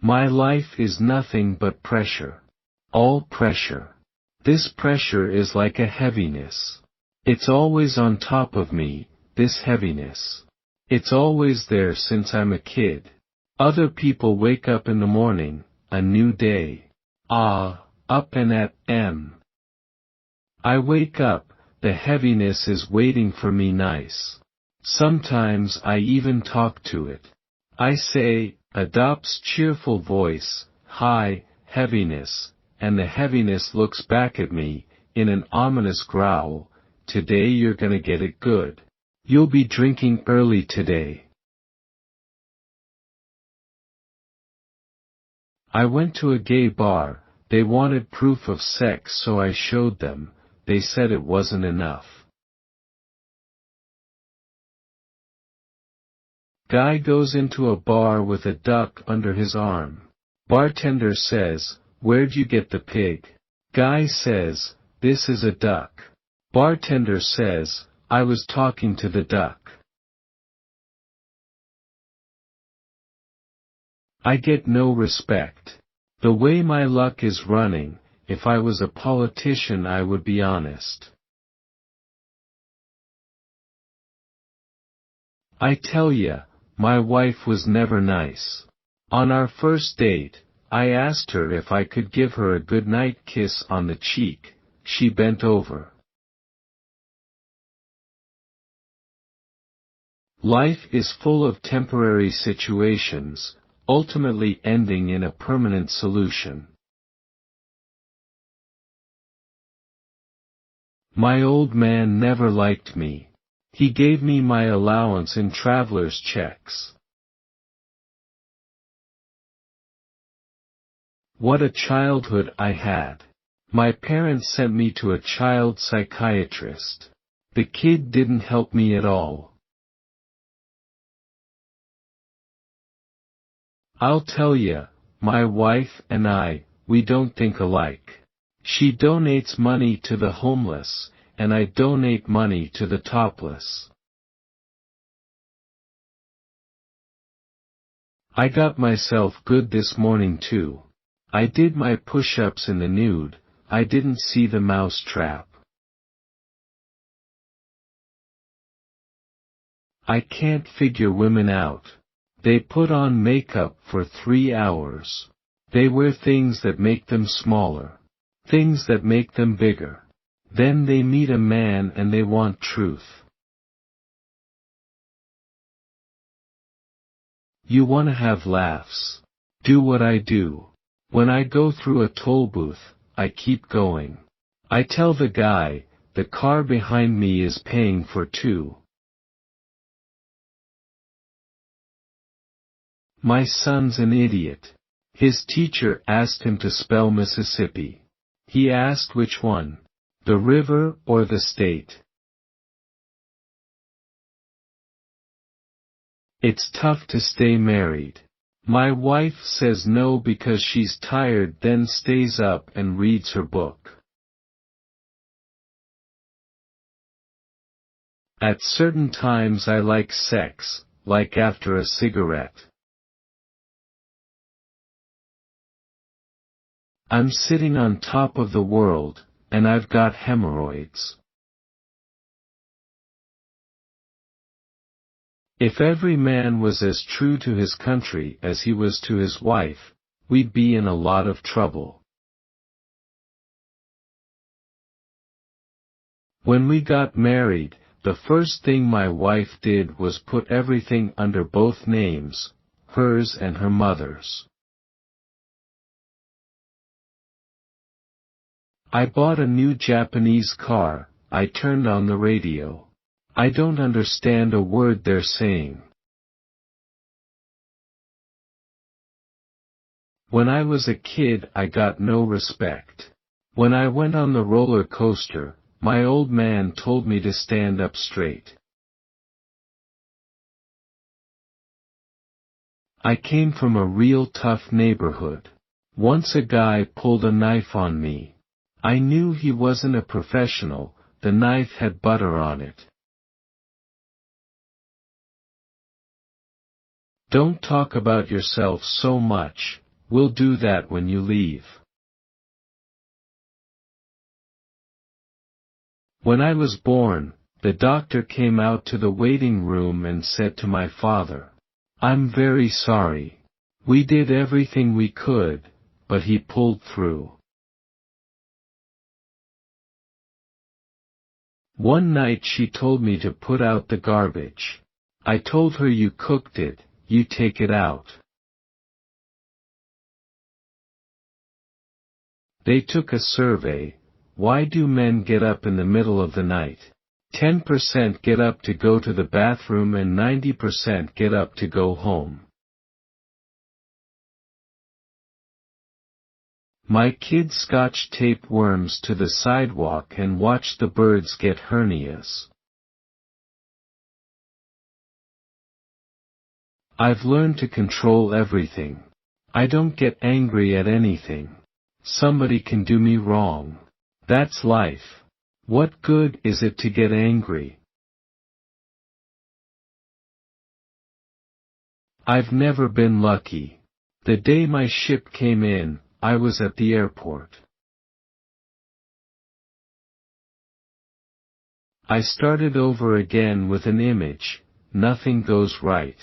A: My life is nothing but pressure. All pressure. This pressure is like a heaviness. It's always on top of me, this heaviness. It's always there since I'm a kid. Other people wake up in the morning, a new day. Up and at M. I wake up, the heaviness is waiting for me nice. Sometimes I even talk to it. I say, adopts cheerful voice, "Hi, heaviness," and the heaviness looks back at me, in an ominous growl, "Today you're gonna get it good. You'll be drinking early today." I went to a gay bar. They wanted proof of sex, so I showed them. They said it wasn't enough. Guy goes into a bar with a duck under his arm. Bartender says, "Where'd you get the pig?" Guy says, "This is a duck." Bartender says, "I was talking to the duck." I get no respect. The way my luck is running, if I was a politician I would be honest. I tell ya, my wife was never nice. On our first date, I asked her if I could give her a goodnight kiss on the cheek. She bent over. Life is full of temporary situations, ultimately ending in a permanent solution. My old man never liked me. He gave me my allowance in traveler's checks. What a childhood I had. My parents sent me to a child psychiatrist. The kid didn't help me at all. I'll tell ya, my wife and I, we don't think alike. She donates money to the homeless, and I donate money to the topless. I got myself good this morning too. I did my push-ups in the nude. I didn't see the mouse trap. I can't figure women out. They put on makeup for 3 hours. They wear things that make them smaller. Things that make them bigger. Then they meet a man and they want truth. You wanna have laughs. Do what I do. When I go through a toll booth, I keep going. I tell the guy, the car behind me is paying for 2. My son's an idiot. His teacher asked him to spell Mississippi. He asked which one, the river or the state. It's tough to stay married. My wife says no because she's tired, then stays up and reads her book. At certain times I like sex, like after a cigarette. I'm sitting on top of the world, and I've got hemorrhoids. If every man was as true to his country as he was to his wife, we'd be in a lot of trouble. When we got married, the first thing my wife did was put everything under both names, hers and her mother's. I bought a new Japanese car. I turned on the radio. I don't understand a word they're saying. When I was a kid, I got no respect. When I went on the roller coaster, my old man told me to stand up straight. I came from a real tough neighborhood. Once a guy pulled a knife on me. I knew he wasn't a professional. The knife had butter on it. Don't talk about yourself so much. We'll do that when you leave. When I was born, the doctor came out to the waiting room and said to my father, "I'm very sorry. We did everything we could, but he pulled through." One night she told me to put out the garbage. I told her, "You cooked it, you take it out." They took a survey. Why do men get up in the middle of the night? 10% get up to go to the bathroom and 90% get up to go home. My kids scotch tape worms to the sidewalk and watch the birds get hernias. I've learned to control everything. I don't get angry at anything. Somebody can do me wrong. That's life. What good is it to get angry? I've never been lucky. The day my ship came in, I was at the airport. I started over again with an image. nothing goes right.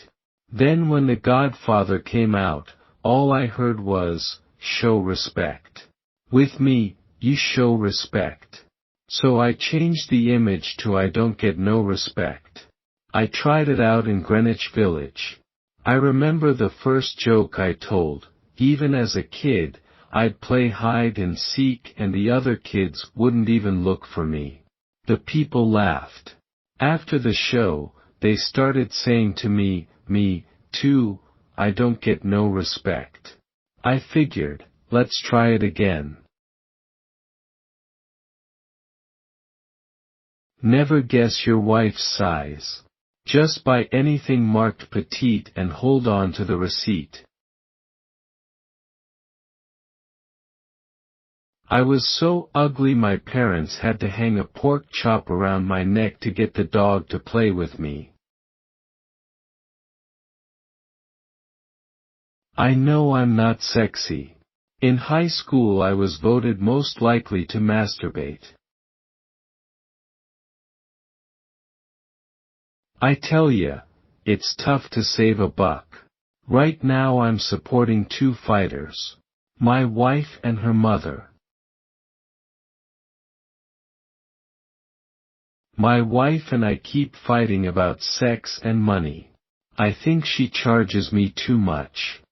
A: Then when The Godfather came out, all I heard was, show respect. With me, you show respect. So I changed the image to I don't get no respect. I tried it out in Greenwich Village. I remember the first joke I told, even as a kid, I'd play hide and seek and the other kids wouldn't even look for me. The people laughed. After the show, they started saying to me too, I don't get no respect. I figured, let's try it again. Never guess your wife's size. Just buy anything marked petite and hold on to the receipt. I was so ugly my parents had to hang a pork chop around my neck to get the dog to play with me. I know I'm not sexy. In high school I was voted most likely to masturbate. I tell ya, it's tough to save a buck. Right now I'm supporting two fighters. My wife and her mother. My wife and I keep fighting about sex and money. I think she charges me too much.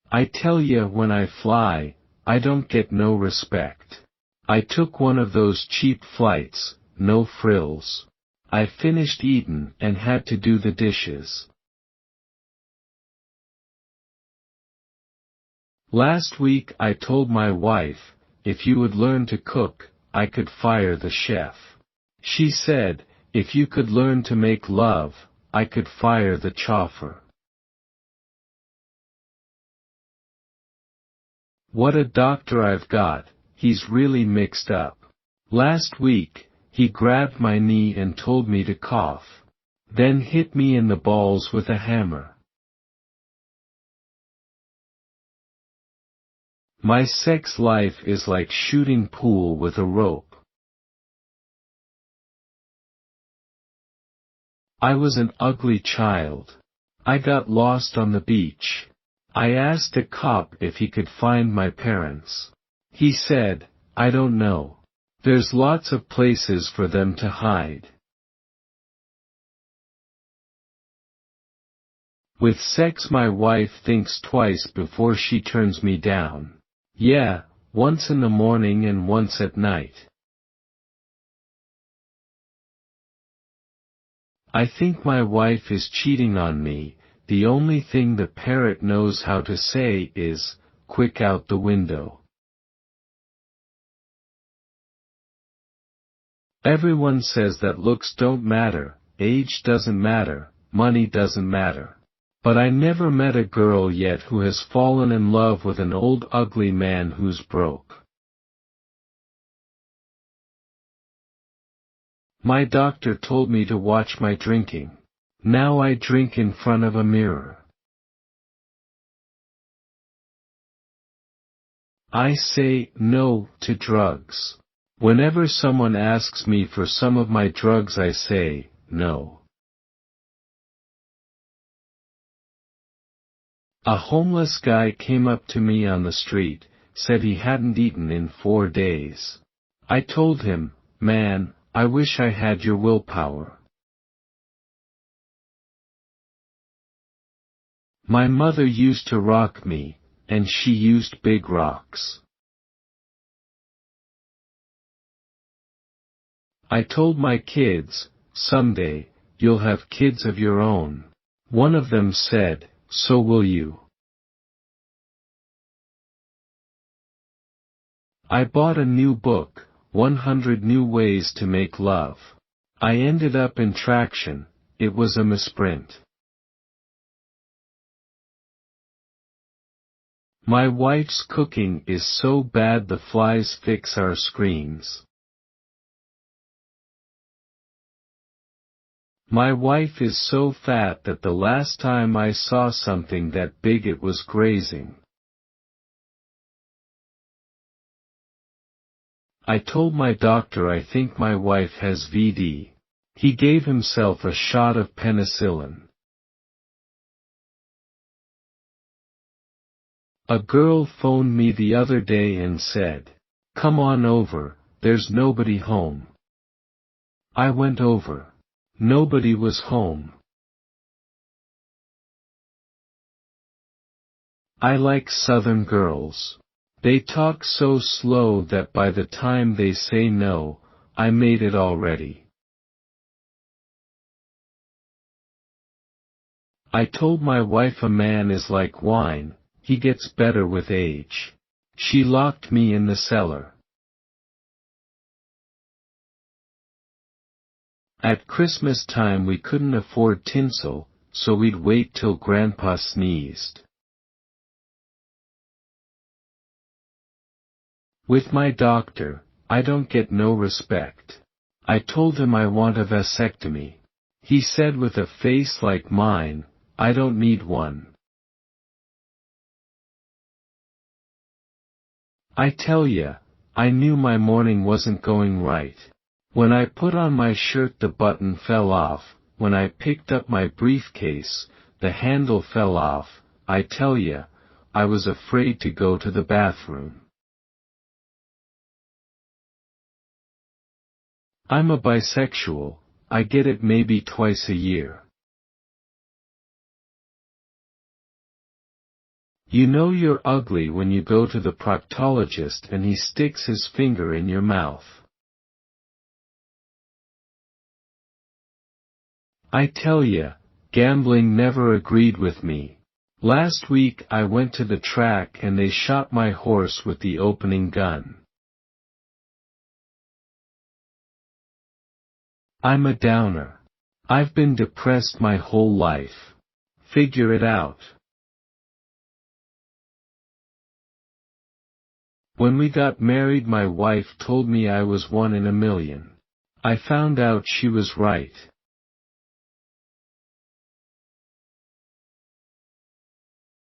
A: I tell ya when I fly, I don't get no respect. I took one of those cheap flights, no frills. I finished eatin' and had to do the dishes. Last week I told my wife, if you would learn to cook, I could fire the chef. She said, if you could learn to make love, I could fire the chauffeur. What a doctor I've got, he's really mixed up. Last week, he grabbed my knee and told me to cough. Then hit me in the balls with a hammer. My sex life is like shooting pool with a rope. I was an ugly child. I got lost on the beach. I asked a cop if he could find my parents. He said, I don't know. There's lots of places for them to hide. With sex my wife thinks twice before she turns me down. Yeah, once in the morning and once at night. I think my wife is cheating on me. The only thing the parrot knows how to say is, quick out the window. Everyone says that looks don't matter, age doesn't matter, money doesn't matter. But I never met a girl yet who has fallen in love with an old ugly man who's broke. My doctor told me to watch my drinking. Now I drink in front of a mirror. I say no to drugs. Whenever someone asks me for some of my drugs I say, no. A homeless guy came up to me on the street, said he hadn't eaten in 4 days. I told him, man, I wish I had your willpower. My mother used to rock me, and she used big rocks. I told my kids, someday, you'll have kids of your own. One of them said, so will you. I bought a new book, 100 New Ways to Make Love. I ended up in traction, it was a misprint. My wife's cooking is so bad the flies fix our screens. My wife is so fat that the last time I saw something that big it was grazing. I told my doctor I think my wife has VD. He gave himself a shot of penicillin. A girl phoned me the other day and said, "Come on over, there's nobody home." I went over. Nobody was home. I like Southern girls. They talk so slow that by the time they say no, I made it already. I told my wife a man is like wine, he gets better with age. She locked me in the cellar. At Christmas time we couldn't afford tinsel, so we'd wait till Grandpa sneezed. With my doctor, I don't get no respect. I told him I want a vasectomy. He said with a face like mine, I don't need one. I tell ya, I knew my morning wasn't going right. When I put on my shirt the button fell off, when I picked up my briefcase, the handle fell off. I tell ya, I was afraid to go to the bathroom. I'm a bisexual, I get it maybe twice a year. You know you're ugly when you go to the proctologist and he sticks his finger in your mouth. I tell ya, gambling never agreed with me. Last week I went to the track and they shot my horse with the opening gun. I'm a downer. I've been depressed my whole life. Figure it out. When we got married my wife told me I was 1 in a million. I found out she was right.